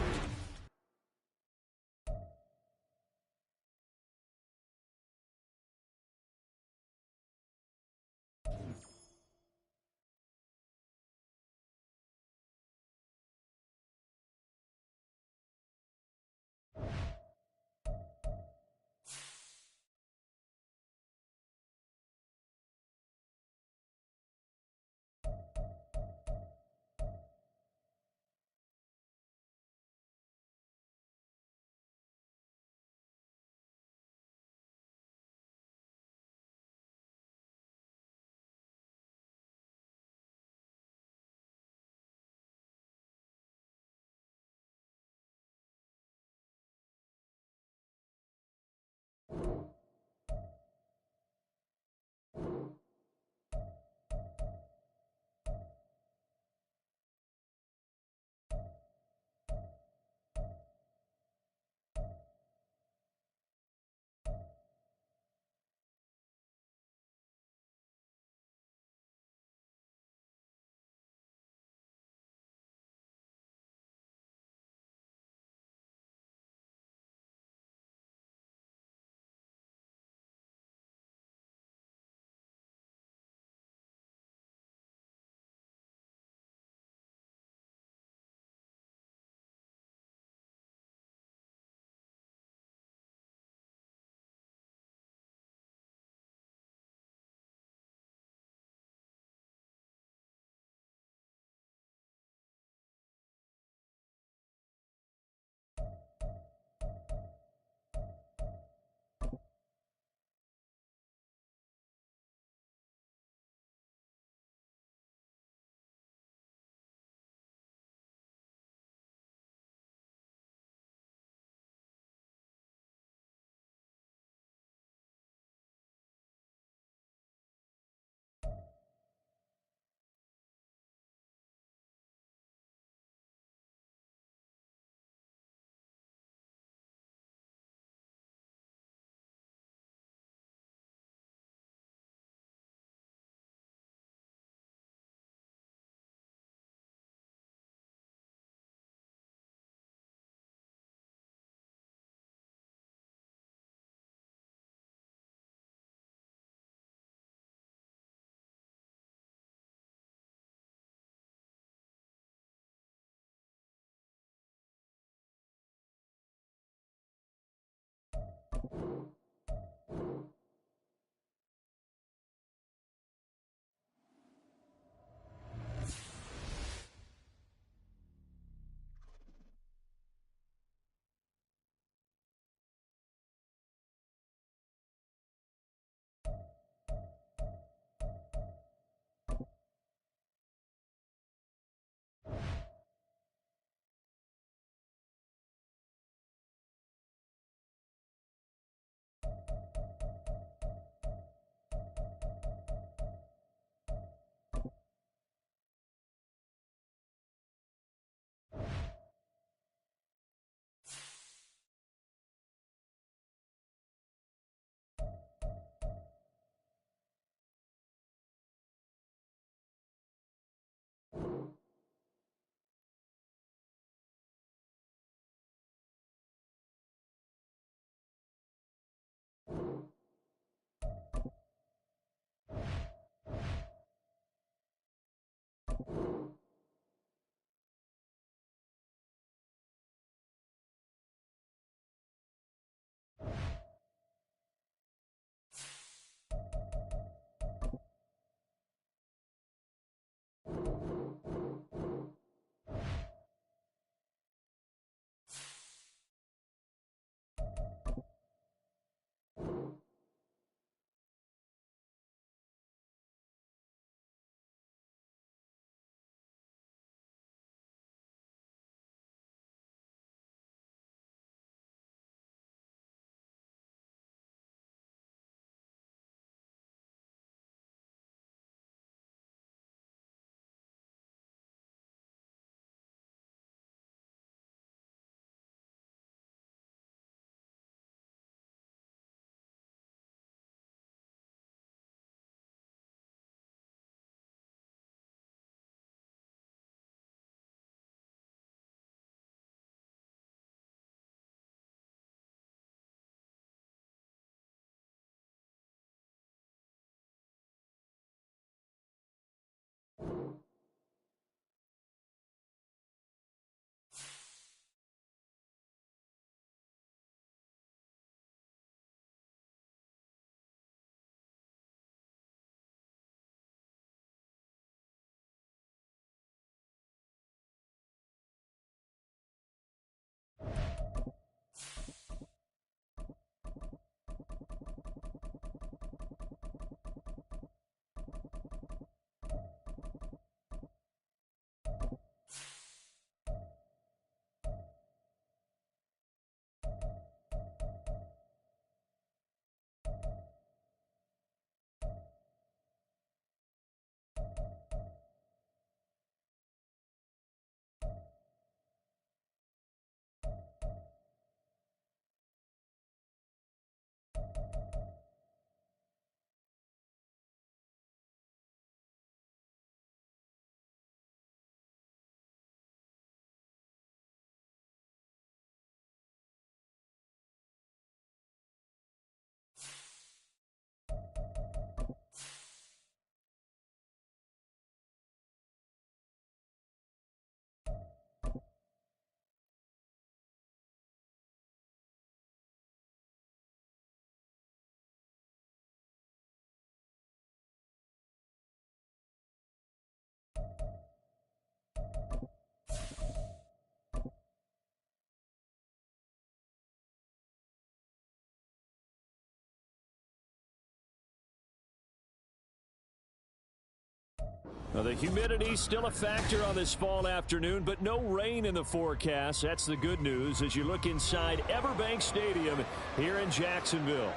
Well, the humidity still a factor on this fall afternoon, but no rain in the forecast. That's the good news as you look inside Everbank Stadium here in Jacksonville.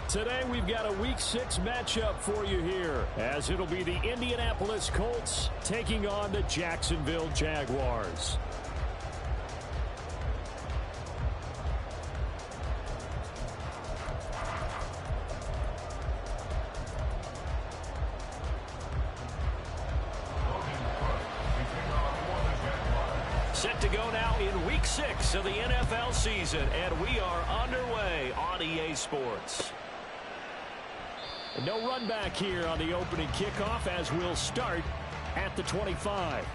Today we've got a Week 6 matchup for you here, as it'll be the Indianapolis Colts taking on the Jacksonville Jaguars. Set to go now in Week 6 of the NFL season, and we are underway on EA Sports. No run back here on the opening kickoff as we'll start at the 25.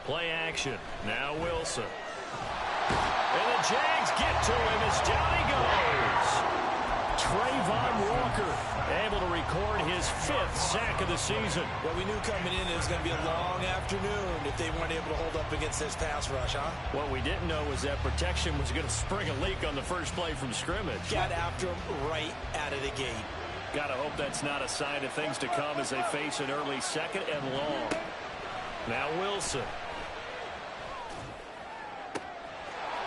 Play action. Now Wilson. And the Jags get to him as down he goes. Trayvon Walker able to record his 5th sack of the season. Well, we knew coming in it was going to be a long afternoon if they weren't able to hold up against this pass rush, huh? What we didn't know was that protection was going to spring a leak on the first play from scrimmage. Got after him right out of the gate. Got to hope that's not a sign of things to come as they face an early 2nd and long. Now Wilson.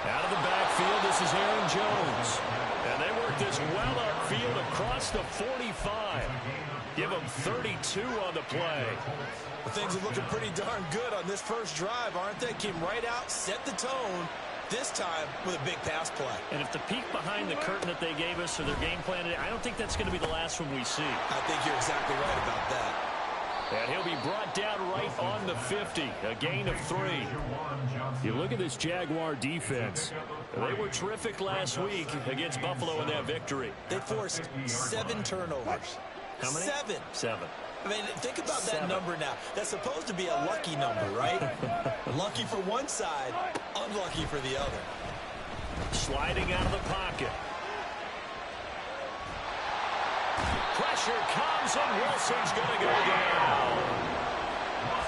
Out of the backfield, this is Aaron Jones. And they work this well upfield across the 45. Give them 32 on the play. Well, things are looking pretty darn good on this first drive, aren't they? Came right out, set the tone, this time with a big pass play. And if the peek behind the curtain that they gave us or their game plan, I don't think that's going to be the last one we see. I think you're exactly right about that. And he'll be brought down right on the 50, a gain of 3. You look at this Jaguar defense. They were terrific last week against Buffalo in that victory. They forced 7 turnovers. How many? 7. I mean, think about that 7. number now. That's supposed to be a lucky number, right? Lucky for one side, unlucky for the other. Sliding out of the pocket. Pressure comes, and Wilson's going to go down.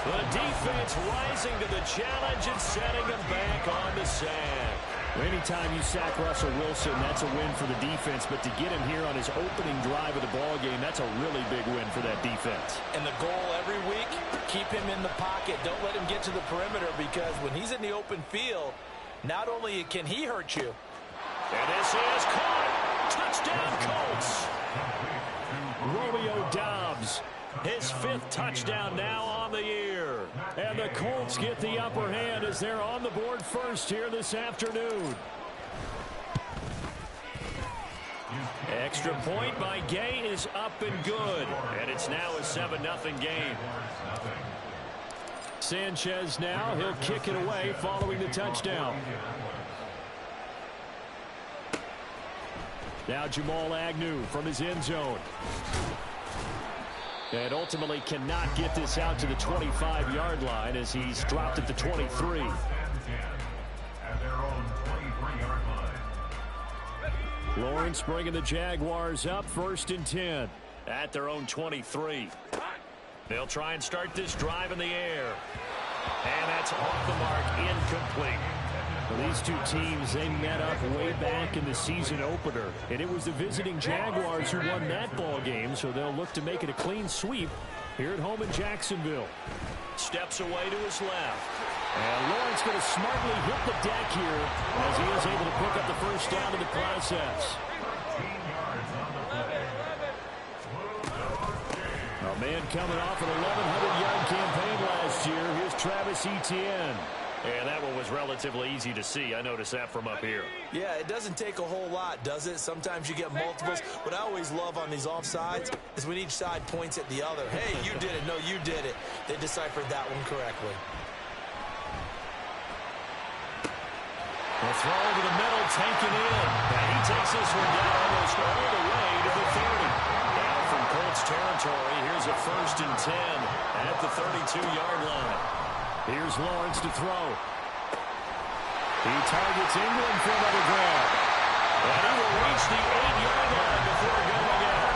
The defense rising to the challenge and setting him back on the sack. Anytime you sack Russell Wilson, that's a win for the defense. But to get him here on his opening drive of the ball game, that's a really big win for that defense. And the goal every week, keep him in the pocket. Don't let him get to the perimeter, because when he's in the open field, not only can he hurt you. And this is caught. Touchdown, Colts. Romeo Doubs, his 5th touchdown now on the year. And the Colts get the upper hand as they're on the board first here this afternoon. Extra point by Gay is up and good. And it's now a 7-0 game. Sanchez now, he'll kick it away following the touchdown. Now Jamal Agnew from his end zone. And ultimately cannot get this out to the 25-yard line as he's dropped at the 23. Lawrence bringing the Jaguars up 1st and 10. At their own 23. They'll try and start this drive in the air. And that's off the mark, incomplete. Well, these two teams, they met up way back in the season opener. And it was the visiting Jaguars who won that ball game, so they'll look to make it a clean sweep here at home in Jacksonville. Steps away to his left. And Lawrence going to smartly hit the deck here as he is able to pick up the first down in the process. A man coming off an 1,100-yard campaign last year. Here's Travis Etienne. And that one was relatively easy to see. I noticed that from up here. Yeah, it doesn't take a whole lot, does it? Sometimes you get multiples. What I always love on these offsides is when each side points at the other. Hey, you did it. No, you did it. They deciphered that one correctly. The throw over the middle, taken in. And he takes this one down almost all the way to the 30. Now from Colts territory, here's a 1st and 10 at the 32-yard line. Here's Lawrence to throw. He targets England for another grab. And he will reach the 8-yard line before going out.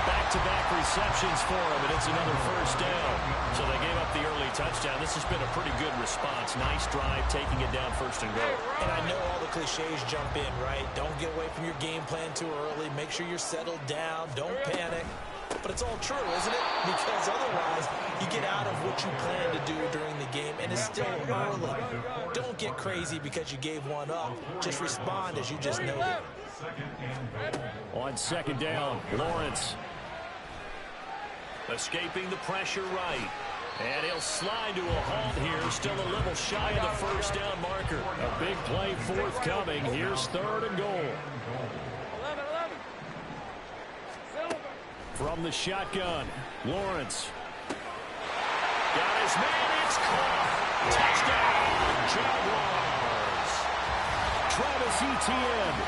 Back-to-back receptions for him, and it's another first down. So they gave up the early touchdown. This has been a pretty good response. Nice drive, taking it down first and goal. And I know all the cliches jump in, right? Don't get away from your game plan too early. Make sure you're settled down. Don't panic. But it's all true, isn't it? Because otherwise, you get out of what you plan to do during the game, and it's still early. Don't get crazy because you gave one up. Just respond as you just noted. On second down, Lawrence. Escaping the pressure right. And he'll slide to a halt here. Still a little shy of the first down marker. A big play forthcoming. Here's third and goal. From the shotgun, Lawrence. Got his man. It's caught. Touchdown, Jaguars. Travis Etienne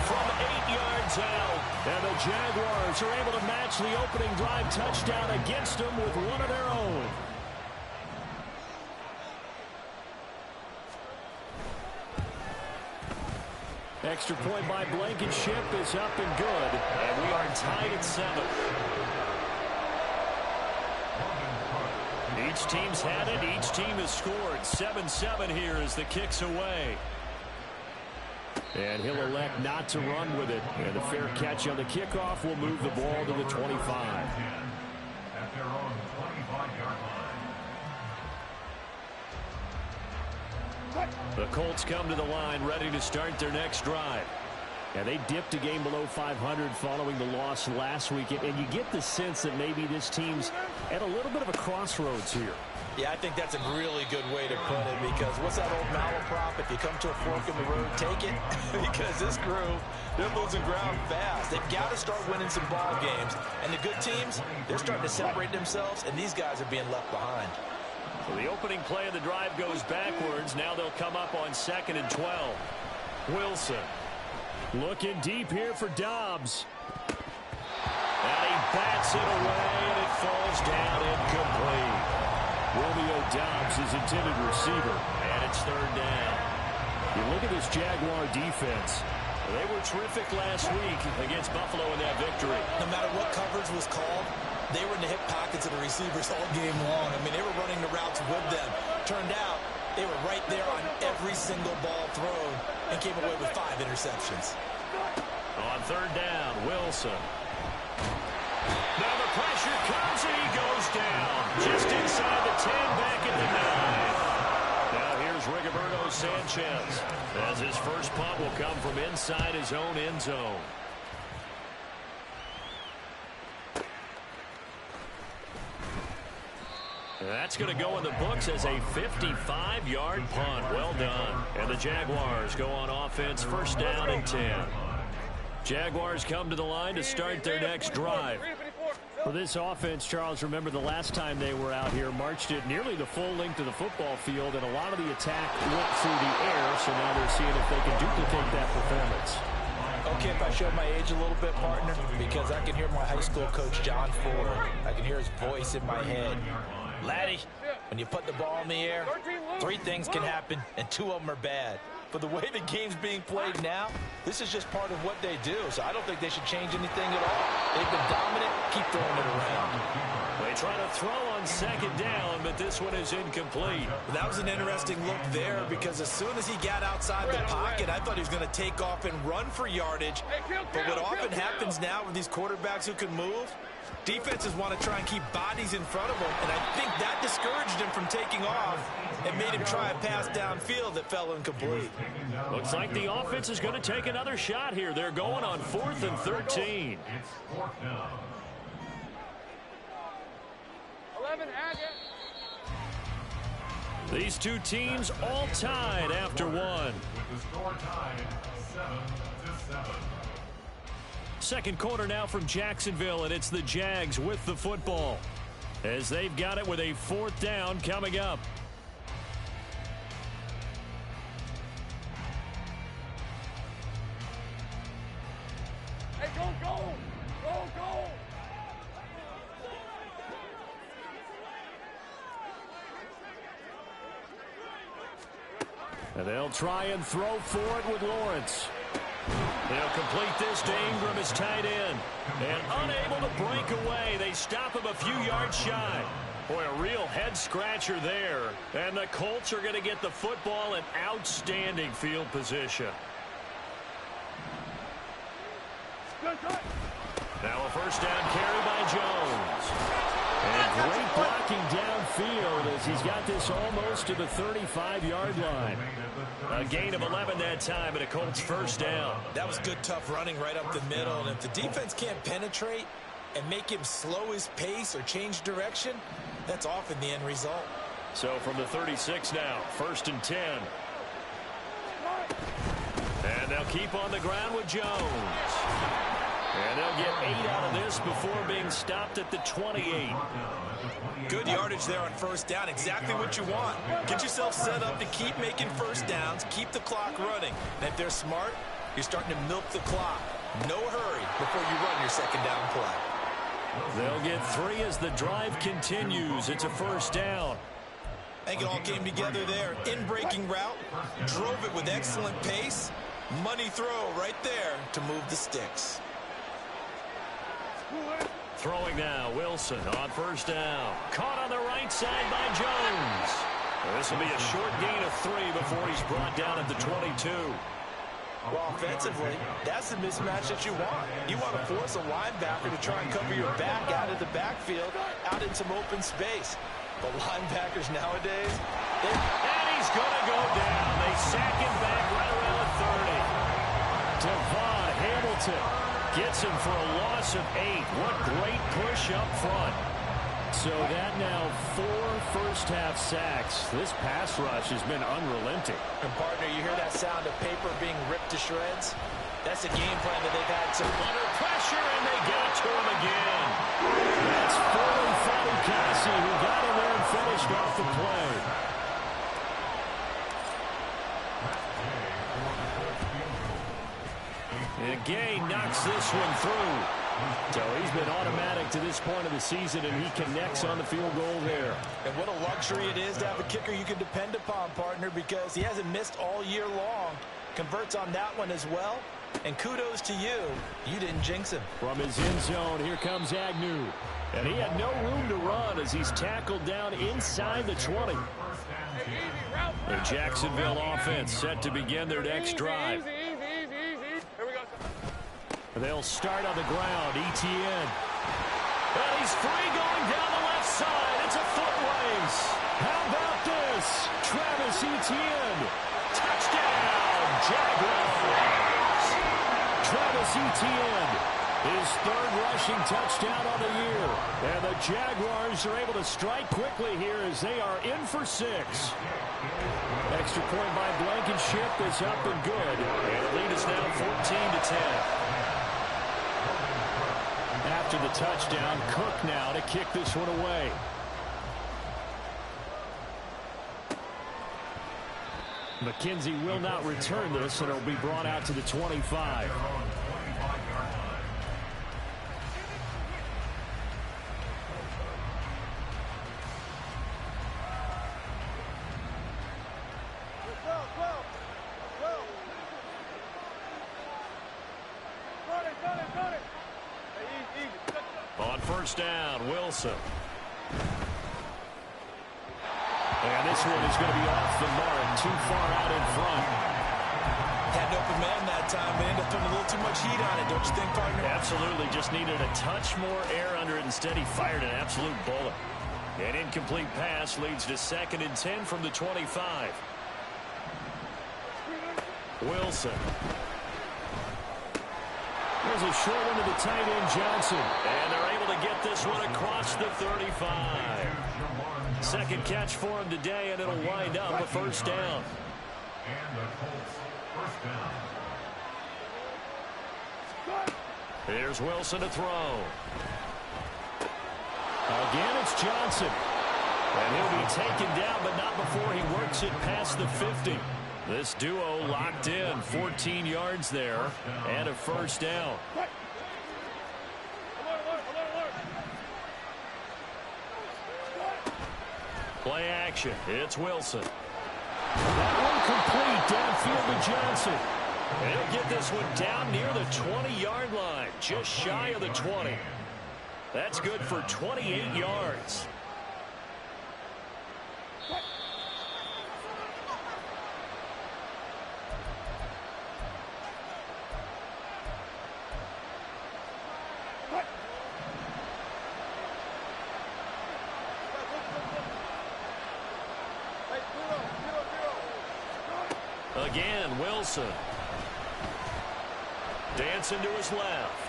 from 8 yards out. And the Jaguars are able to match the opening drive touchdown against them with one of their own. Extra point by Blankenship is up and good. And we are tied at 7. Each team's had it. Each team has scored. 7-7 here as the kick's away. And he'll elect not to run with it. And the fair catch on the kickoff will move the ball to the 25. At their own 25-yard line. The Colts come to the line ready to start their next drive. And they dipped a game below 500 following the loss last week. And you get the sense that maybe this team's at a little bit of a crossroads here. Yeah, I think that's a really good way to put it, because what's that old malaprop? If you come to a fork in the road, take it. Because this group, they're losing ground fast. They've got to start winning some ball games. And the good teams, they're starting to separate themselves, and these guys are being left behind. So the opening play of the drive goes backwards. Now they'll come up on 2nd and 12. Wilson. Looking deep here for Dobbs. And he bats it away, and it falls down incomplete. Romeo Dobbs is intended receiver. And it's 3rd down. You look at this Jaguar defense. They were terrific last week against Buffalo in that victory. No matter what coverage was called, they were in the hip pockets of the receivers all game long. I mean, they were running the routes with them. Turned out they were right there on every single ball thrown and came away with 5 interceptions. On 3rd down, Wilson. Now the pressure comes and he goes down. Just inside the 10, back at the 9. Now here's Rigoberto Sanchez, as his first punt will come from inside his own end zone. That's going to go in the books as a 55-yard punt. Well done. And the Jaguars go on offense, 1st down and 10. Jaguars come to the line to start their next drive. For this offense, Charles, remember the last time they were out here, marched it nearly the full length of the football field, and a lot of the attack went through the air, so now they're seeing if they can duplicate that performance. Okay, if I show my age a little bit, partner, because I can hear my high school coach, John Ford. I can hear his voice in my head. Laddie, when you put the ball in the air, 3 things can happen, and 2 of them are bad. But the way the game's being played now, this is just part of what they do. So I don't think they should change anything at all. They've been dominant. Keep throwing it around. They try to throw on 2nd down, but this one is incomplete. That was an interesting look there, because as soon as he got outside the pocket, I thought he was going to take off and run for yardage. But what often happens now with these quarterbacks who can move, defenses want to try and keep bodies in front of them, and I think that discouraged him from taking off and made him try a pass downfield that fell incomplete. Looks like the offense is going to take another shot here. They're going on 4th and 13. It's 4th down. 11, These two teams all tied after one. With the score tied 7-7. Second quarter now from Jacksonville, and it's the Jags with the football, as they've got it with a 4th down coming up. Hey, go, go! Go, go! And they'll try and throw for it with Lawrence. They'll complete this to Ingram as tight end. And unable to break away. They stop him a few yards shy. Boy, a real head-scratcher there. And the Colts are going to get the football in outstanding field position. Now a first down carry by Jones. And great blocking downfield as he's got this almost to the 35-yard line. A gain of 11 that time and a Colts first down. That was good, tough running right up the middle. And if the defense can't penetrate and make him slow his pace or change direction, that's often the end result. So from the 36 now, 1st and 10. And they'll keep on the ground with Jones. And they'll get 8 out of this before being stopped at the 28. Good yardage there on first down. Exactly what you want. Get yourself set up to keep making first downs, keep the clock running. And if they're smart, you're starting to milk the clock. No hurry before you run your second down play. They'll get 3 as the drive continues. It's a first down. I think it all came together there. In-breaking route, drove it with excellent pace. Money throw right there to move the sticks. Throwing now, Wilson on first down. Caught on the right side by Jones. This will be a short gain of 3 before he's brought down at the 22. Well, offensively, that's the mismatch that you want. You want to force a linebacker to try and cover your back out of the backfield, out in some open space. But linebackers nowadays, and he's going to go down. They sack him back right around the 30. Devon Hamilton gets him for a loss of 8. What great push up front. So that now 4 first-half sacks. This pass rush has been unrelenting. And, partner, you hear that sound of paper being ripped to shreds? That's a game plan that they've had some under pressure, and they get it to him again. That's Foley Fatukasi who got in there and finished off the play. And Gay knocks this one through. So he's been automatic to this point of the season, and he connects on the field goal there. And what a luxury it is to have a kicker you can depend upon, partner, because he hasn't missed all year long. Converts on that one as well. And kudos to you. You didn't jinx him. From his end zone, here comes Agnew. And he had no room to run as he's tackled down inside the 20. The Jacksonville offense set to begin their next drive. They'll start on the ground. Etienne. Well, he's free going down the left side. It's a foot race. How about this? Travis Etienne. Touchdown, Jaguars. Travis Etienne, his 3rd rushing touchdown on the year. And the Jaguars are able to strike quickly here as they are in for 6. Extra point by Blankenship is up and good. And the lead is now 14-10. After the touchdown, Cook now to kick this one away. McKenzie will not return this, and it'll be brought out to the 25. On first down, Wilson. And this one is going to be off the mark, too far out in front. Had an open man that time, but ended up putting a little too much heat on it, don't you think, partner? Absolutely, just needed a touch more air under it. Instead, he fired an absolute bullet. An incomplete pass leads to 2nd and 10 from the 25. Wilson. There's a short one to the tight end, Johnson. And they're able to get this one across the 35. 2nd catch for him today, and it'll wind up a first down. And the Colts first down. Here's Wilson to throw. Again, it's Johnson. And he'll be taken down, but not before he works it past the 50. This duo locked in, 14 yards there, and a first down. Play action. It's Wilson. That one complete downfield to Johnson. And he'll get this one down near the 20-yard line, just shy of the 20. That's good for 28 yards. Again, Wilson. Dancing to his left.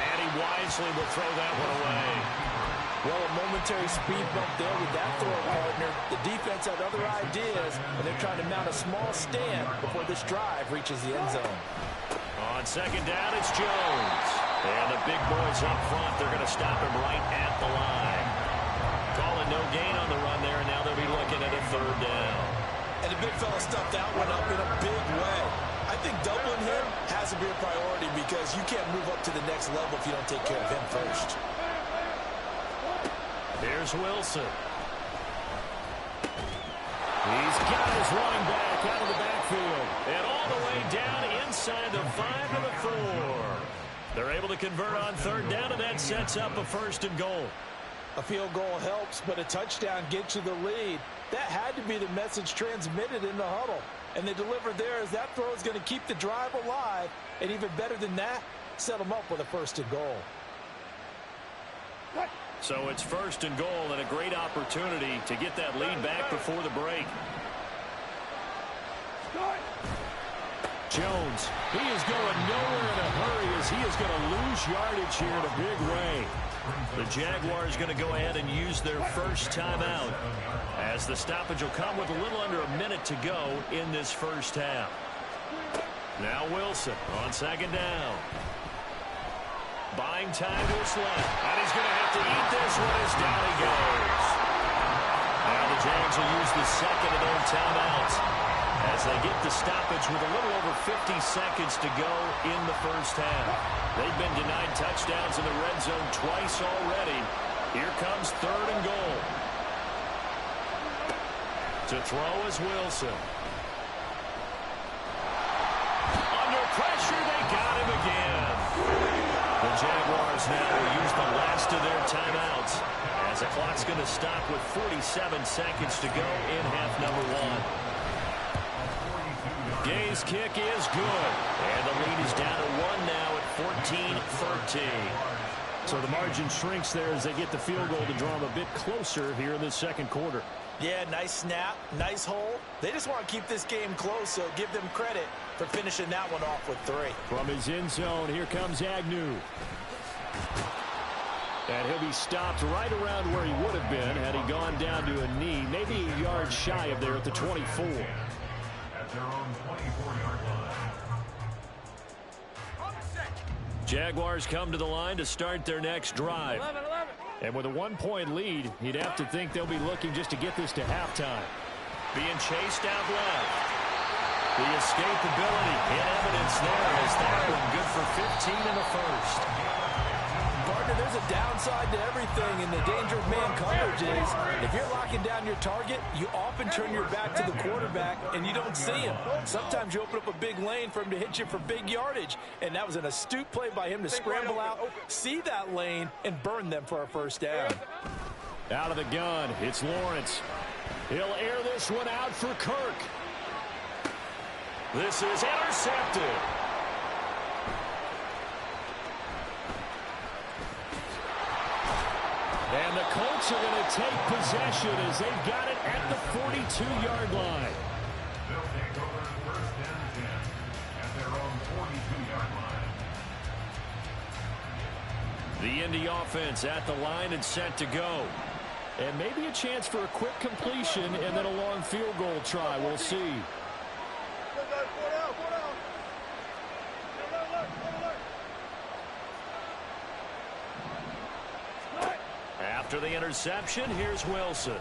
And he wisely will throw that one away. Well, a momentary speed bump there with that throw, partner. The defense had other ideas, and they're trying to mount a small stand before this drive reaches the end zone. On second down, it's Jones. And the big boys up front, they're going to stop him right at the line. Calling no gain on the run there, and now they'll be looking at a third down. And the big fella stuffed that one up in a big way. I think doubling him has to be a priority because you can't move up to the next level if you don't take care of him first. Here's Wilson. He's got his running back out of the backfield. And all the way down inside the 5 to the 4. They're able to convert on third down, and that sets up a first and goal. A field goal helps, but a touchdown gets you the lead. That had to be the message transmitted in the huddle. And they delivered there as that throw is going to keep the drive alive. And even better than that, set them up with a first and goal. So it's first and goal and a great opportunity to get that lead back before the break. Jones, he is going nowhere in a hurry as he is going to lose yardage here in a big way. The Jaguars going to go ahead and use their first timeout as the stoppage will come with a little under a minute to go in this first half. Now Wilson on second down. Buying time to his left. And he's going to have to eat this one as down he goes. Now the Jags will use the second of their timeouts as they get the stoppage with a little over 50 seconds to go in the first half. They've been denied touchdowns in the red zone twice already. Here comes third and goal. To throw is Wilson. Under pressure, they got him again. The Jaguars now will use the last of their timeouts as the clock's going to stop with 47 seconds to go in half number one. Gay's kick is good, and the lead is down to 1 now at 14-13. So the margin shrinks there as they get the field goal to draw them a bit closer here in the second quarter. Yeah, nice snap, nice hole. They just want to keep this game close, so give them credit for finishing that one off with 3. From his end zone, here comes Agnew. And he'll be stopped right around where he would have been had he gone down to a knee, maybe a yard shy of there at the 24. At their own 24-yard line. Jaguars come to the line to start their next drive. 11. And with a 1-point lead, you'd have to think they'll be looking just to get this to halftime. Being chased out left. The escapability in evidence there as that one good for 15 in the first. Partner, there's a downside to everything, and the danger of man coverage is if you're locking down your target, you often turn your back to the quarterback and you don't see him. Sometimes you open up a big lane for him to hit you for big yardage, and that was an astute play by him to scramble out, see that lane, and burn them for a first down. Out of the gun, it's Lawrence. He'll air this one out for Kirk. This is intercepted. And the Colts are going to take possession as they've got it at the 42-yard line. They'll take over first and 10 at their own 42-yard line. The Indy offense at the line and set to go. And maybe a chance for a quick completion and then a long field goal try. We'll see. After the interception, here's Wilson.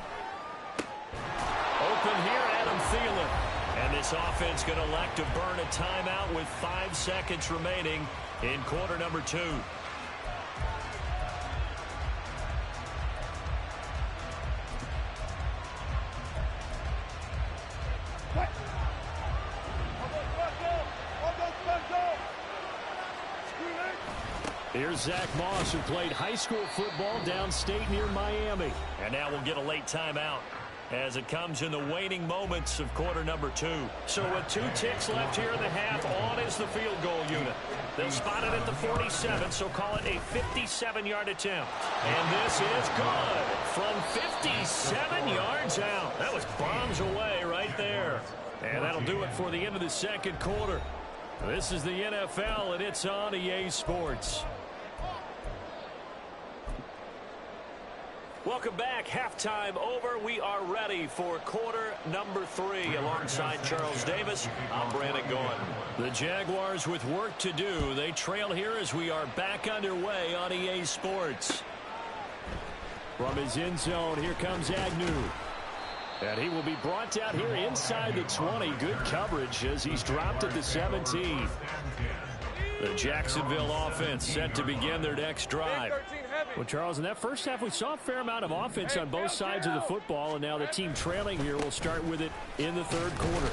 Open here, Adam Thielen. And this offense going to elect to burn a timeout with 5 seconds remaining in quarter number 2. Here's Zach Moss, who played high school football downstate near Miami. And now we'll get a late timeout as it comes in the waning moments of quarter number 2. So with 2 ticks left here in the half, on is the field goal unit. They'll spot it at the 47, so call it a 57-yard attempt. And this is good from 57 yards out. That was bombs away right there. And that'll do it for the end of the second quarter. This is the NFL, and it's on EA Sports. Welcome back. Halftime over. We are ready for quarter number 3. Alongside Charles Davis, I'm Brandon Gaughan. The Jaguars with work to do. They trail here as we are back underway on EA Sports. From his end zone, here comes Agnew. And he will be brought down here inside the 20. Good coverage as he's dropped at the 17. The Jacksonville offense set to begin their next drive. Well, Charles, in that first half, we saw a fair amount of offense on both sides of the football, and now the team trailing here will start with it in the third quarter.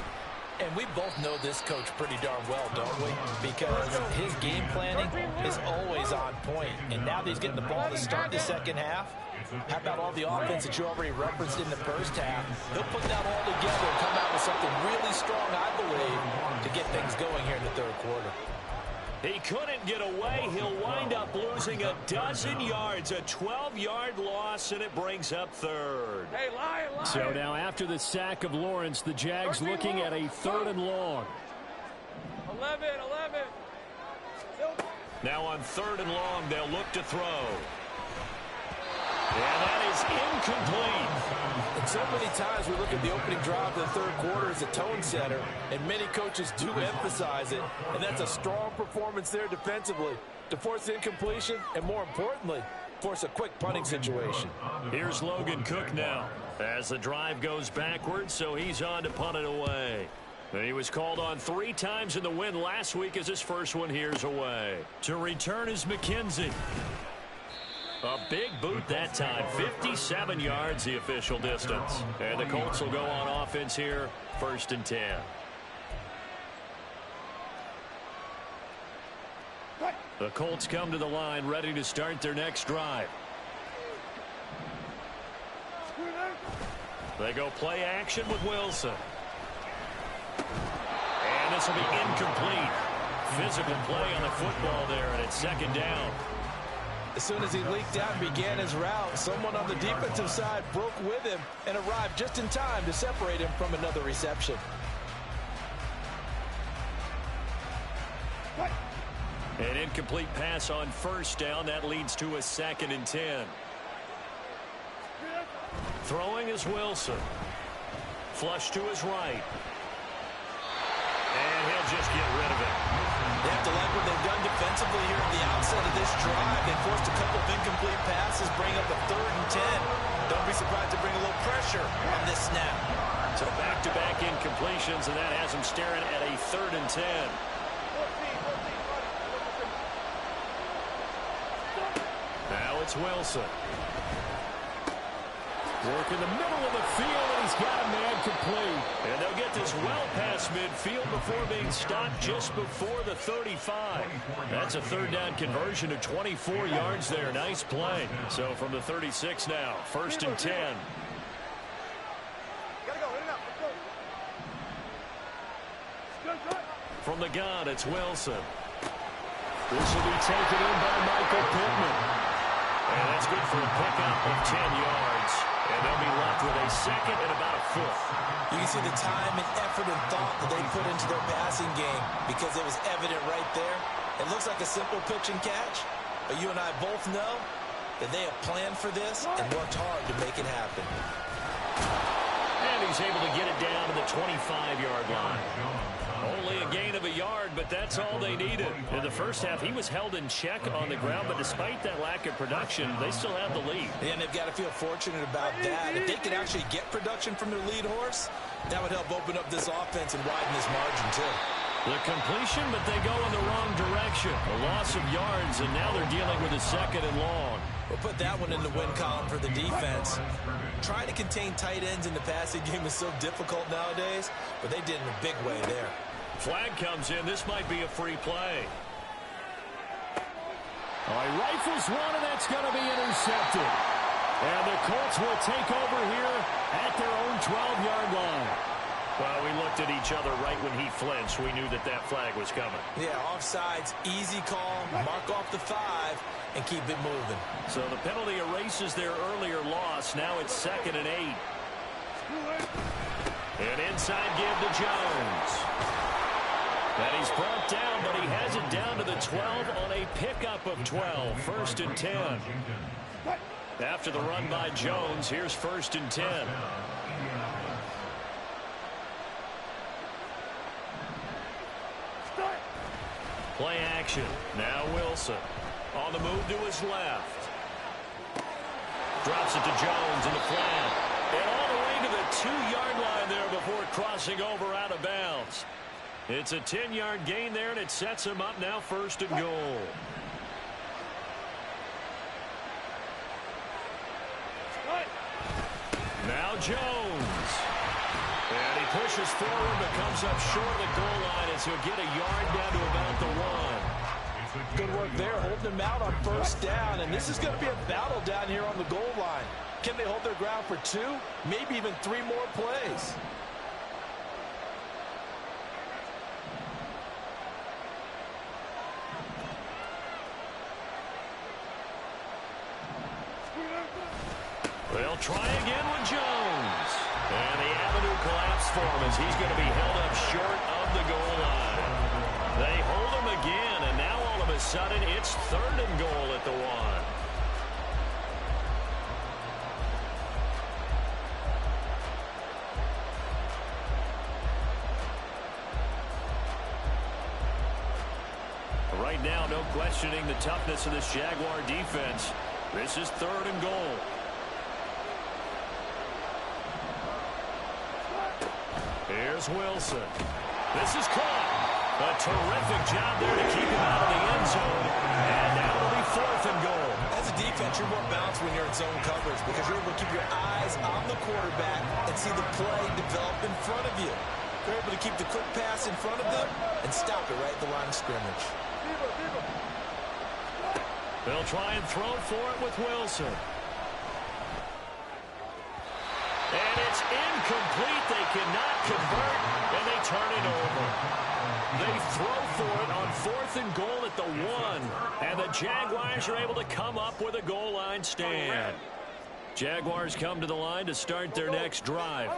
And we both know this coach pretty darn well, don't we? Because his game planning is always on point. And now that he's getting the ball to start the second half, how about all the offense that you already referenced in the first half? He'll put that all together and come out with something really strong, I believe, to get things going here in the third quarter. He couldn't get away. He'll wind up losing a dozen yards, a 12-yard loss, and it brings up third. Hey, lion. So now after the sack of Lawrence, the Jags looking at a 3rd and long. 11. Now on 3rd and long, they'll look to throw. And that is incomplete. And so many times we look at the opening drive of the third quarter as a tone setter, and many coaches do emphasize it. And that's a strong performance there defensively to force incompletion and, more importantly, force a quick punting situation. Here's Logan Cook now as the drive goes backwards, so he's on to punt it away. And he was called on 3 times in the win last week as his first one here's away. To return is McKenzie. A big boot that time. 57 yards the official distance. And the Colts will go on offense here, 1st and 10. The Colts come to the line ready to start their next drive. They go play action with Wilson. And this will be incomplete. Physical play on the football there, and it's 2nd down. As soon as he leaked out and began his route, someone on the defensive side broke with him and arrived just in time to separate him from another reception. An incomplete pass on 1st down. That leads to a 2nd and 10. Throwing is Wilson. Flush to his right. And he'll just get rid of it. They have to like what they've done defensively here at the outset of this drive. They forced a couple of incomplete passes, bring up a 3rd and 10. Don't be surprised to bring a little pressure on this snap. So back-to-back incompletions, and that has them staring at a 3rd and 10. Now it's Wilson. Work in the middle of the field, and he's got a man complete. And they'll get this well past midfield before being stopped just before the 35. That's a 3rd down conversion of 24 yards there. Nice play. So from the 36 now, 1st and 10. From the gun, it's Wilson. This will be taken in by Michael Pittman. And that's good for a pickup of 10 yards. And they'll be left with a 2nd and about a 4th. You can see the time and effort and thought that they put into their passing game because it was evident right there. It looks like a simple pitch and catch, but you and I both know that they have planned for this and worked hard to make it happen. And he's able to get it down to the 25-yard line. Only a gain of a yard, but that's all they needed. In the first half, he was held in check on the ground, but despite that lack of production, they still have the lead. And they've got to feel fortunate about that. If they could actually get production from their lead horse, that would help open up this offense and widen this margin, too. The completion, but they go in the wrong direction. A loss of yards, and now they're dealing with a 2nd and long. We'll put that one in the win column for the defense. Trying to contain tight ends in the passing game is so difficult nowadays, but they did in a big way there. Flag comes in. This might be a free play. Oh, he rifles one, and that's going to be intercepted. And the Colts will take over here at their own 12-yard line. Well, we looked at each other right when he flinched. We knew that that flag was coming. Yeah, offsides, easy call, mark off the 5, and keep it moving. So the penalty erases their earlier loss. Now it's 2nd and 8. An inside give to Jones. And he's brought down, but he has it down to the 12 on a pickup of 12. 1st and 10. After the run by Jones, here's 1st and 10. Play action. Now Wilson. On the move to his left. Drops it to Jones in the flat. And all the way to the 2-yard line there before crossing over out of bounds. It's a 10-yard gain there, and it sets him up now 1st and goal. Now Jones. And he pushes forward, but comes up short of the goal line as he'll get a yard down to about the 1. Good work there, holding him out on 1st down, and this is going to be a battle down here on the goal line. Can they hold their ground for 2, maybe even 3 more plays? They'll try again with Jones. And the avenue collapsed for him as he's going to be held up short of the goal line. They hold him again, and now all of a sudden it's 3rd and goal at the 1. Right now, no questioning the toughness of this Jaguar defense. This is 3rd and goal. Here's Wilson. This is caught. A terrific job there to keep him out of the end zone. And now it'll be 4th and goal. As a defense, you're more balanced when you're in zone coverage because you're able to keep your eyes on the quarterback and see the play develop in front of you. You're able to keep the quick pass in front of them and stop it right at the line of scrimmage. They'll try and throw for it with Wilson. And it's incomplete. They cannot convert, and they turn it over. They throw for it on 4th and goal at the 1, and the Jaguars are able to come up with a goal line stand. Jaguars come to the line to start their next drive.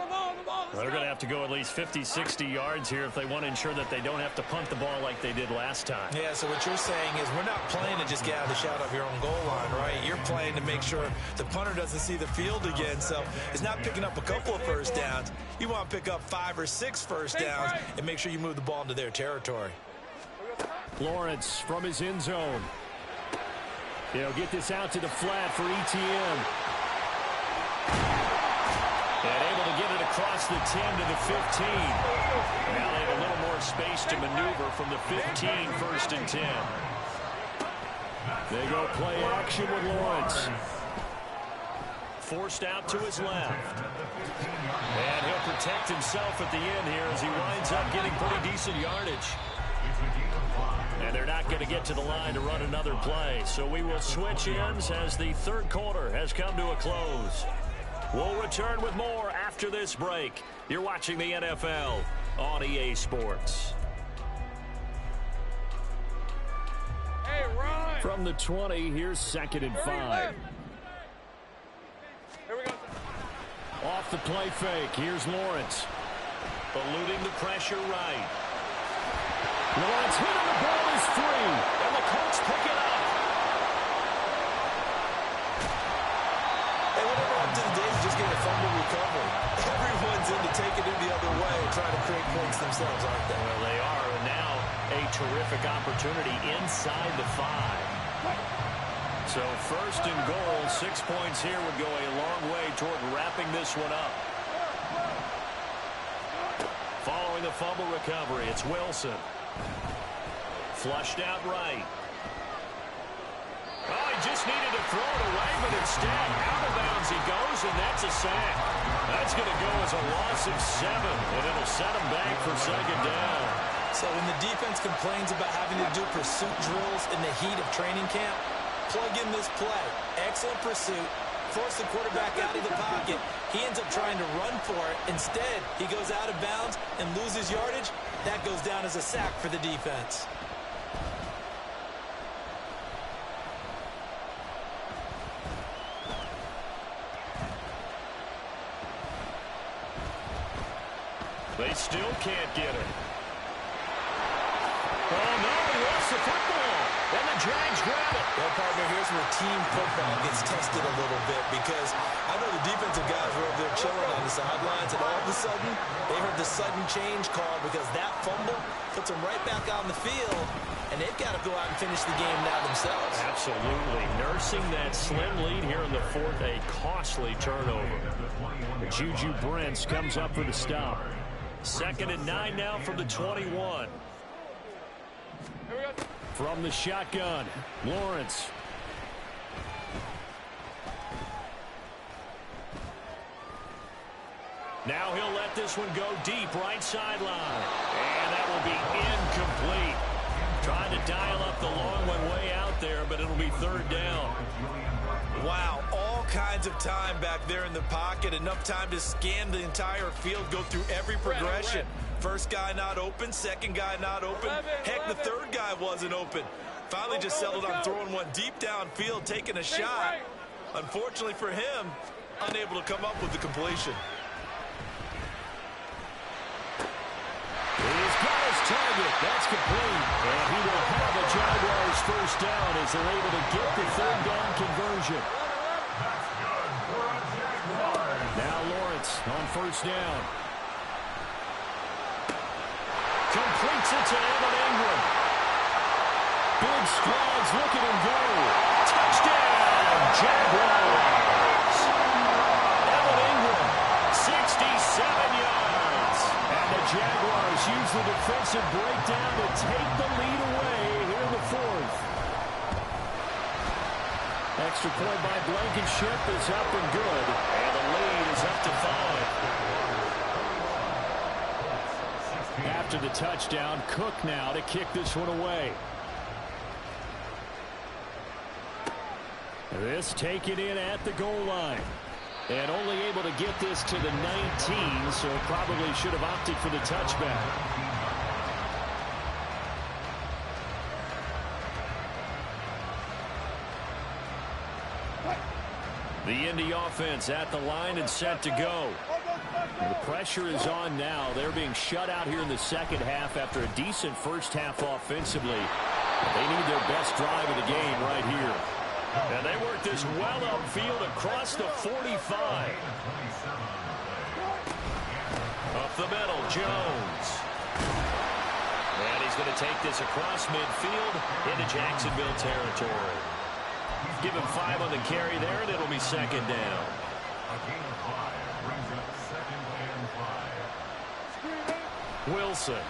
They're going to have to go at least 50, 60 yards here if they want to ensure that they don't have to punt the ball like they did last time. Yeah, so what you're saying is we're not playing to just get out of the shadow of your own goal line, right? You're playing to make sure the punter doesn't see the field again. So it's not picking up a couple of 1st downs. You want to pick up 5 or 6 1st downs and make sure you move the ball into their territory. Lawrence from his end zone. He'll get this out to the flat for ETN. And able to get it across the 10 to the 15. Now they have a little more space to maneuver from the 15, 1st and 10. They go play action with Lawrence. Forced out to his left. And he'll protect himself at the end here as he winds up getting pretty decent yardage. And they're not going to get to the line to run another play. So we will switch ends as the 3rd quarter has come to a close. We'll return with more after this break. You're watching the NFL on EA Sports. Hey, run! From the 20, here's 2nd and 5. Here we go. Off the play fake, here's Lawrence. Eluding the pressure right. Lawrence hit him, the ball is free. And the Colts pick it up. Hey, whatever happened to the days of just getting a fumble recovery? Everyone's into taking it the other way and trying to create points themselves, aren't they? Well, they are. And now a terrific opportunity inside the 5. So 1st and goal, 6 points here would go a long way toward wrapping this one up. Following the fumble recovery, it's Wilson. Flushed out right. Oh, he just needed to throw it away, but instead, out of bounds he goes, and that's a sack. That's going to go as a loss of 7, and it'll set him back for 2nd down. So when the defense complains about having to do pursuit drills in the heat of training camp, plug in this play. Excellent pursuit. Force the quarterback out of the pocket. He ends up trying to run for it. Instead, he goes out of bounds and loses yardage. That goes down as a sack for the defense. They still can't get it. Oh, no, he lost the football. And the Jags grab it. Well, partner, here's where team football gets tested a little bit because I know the defensive guys were over there chilling on the sidelines, and all of a sudden, they heard the sudden change call because that fumble puts them right back on the field, and they've got to go out and finish the game now themselves. Absolutely. Nursing that slim lead here in the fourth, a costly turnover. Juju Brents comes up for the stop. 2nd and 9 now from the 21. From the shotgun, Lawrence. Now he'll let this one go deep, right sideline. And that will be incomplete. Trying to dial up the long one way out there, but it'll be 3rd down. Wow, all kinds of time back there in the pocket. Enough time to scan the entire field, go through every progression. First guy not open, second guy not open. Heck, the third guy wasn't open. Finally just settled on throwing one deep downfield, taking a shot. Unfortunately for him, unable to come up with the completion. He's got his target. That's complete. And he will have a Jaguars first down as they're able to get the 3rd down conversion. Now Lawrence on 1st down. Completes it to Evan Ingram. Big strides. Look at him go. Touchdown, Jaguars. Evan Ingram, 67 yards. And the Jaguars use the defensive breakdown to take the lead away here in the 4th. Extra point by Blankenship is up and good. And the lead is up to 5. After the touchdown, Cook now to kick this one away. This taken in at the goal line. And only able to get this to the 19, so probably should have opted for the touchback. The Indy offense at the line and set to go. The pressure is on now. They're being shut out here in the 2nd half after a decent first half offensively. They need their best drive of the game right here. And they work this well upfield across the 45. Up the middle, Jones. And he's going to take this across midfield into Jacksonville territory. Give him 5 on the carry there, and it'll be 2nd down. A gain of 5 brings up 2nd and 5. Wilson.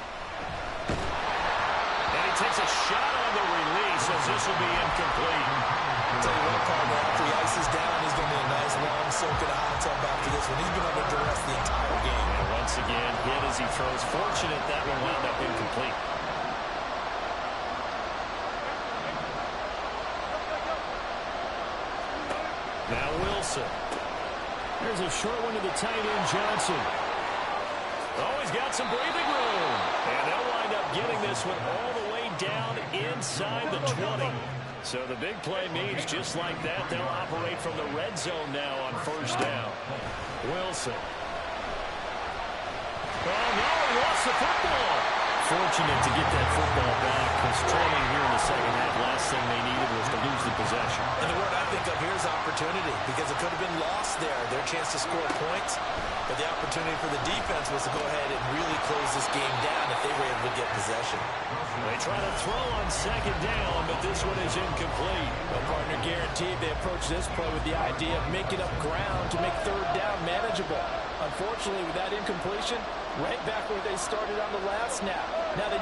And he takes a shot on the release as this will be incomplete. I'll tell you what, partner, after he ices down, he's going to be a nice long soak in a hot tub after this one. He's been under duress the entire game. And once again, hit as he throws. Fortunate that one wound up incomplete. Now Wilson. There's a short one to the tight end, Johnson. Oh, he's got some breathing room. And they'll wind up getting this one all the way down inside the 20. So the big play means just like that, they'll operate from the red zone now on 1st down. Wilson. Oh, no, he lost the football. Fortunate to get that football back because trailing here in the 2nd half, last thing they needed was to lose the possession. And the word I think of here is opportunity because it could have been lost there. Their chance to score points, but the opportunity for the defense was to go ahead and really close this game down if they were able to get possession. They try to throw on 2nd down, but this one is incomplete. Well, partner, guaranteed they approach this play with the idea of making up ground to make 3rd down manageable. Unfortunately, with that incompletion, right back where they started on the last snap. Now they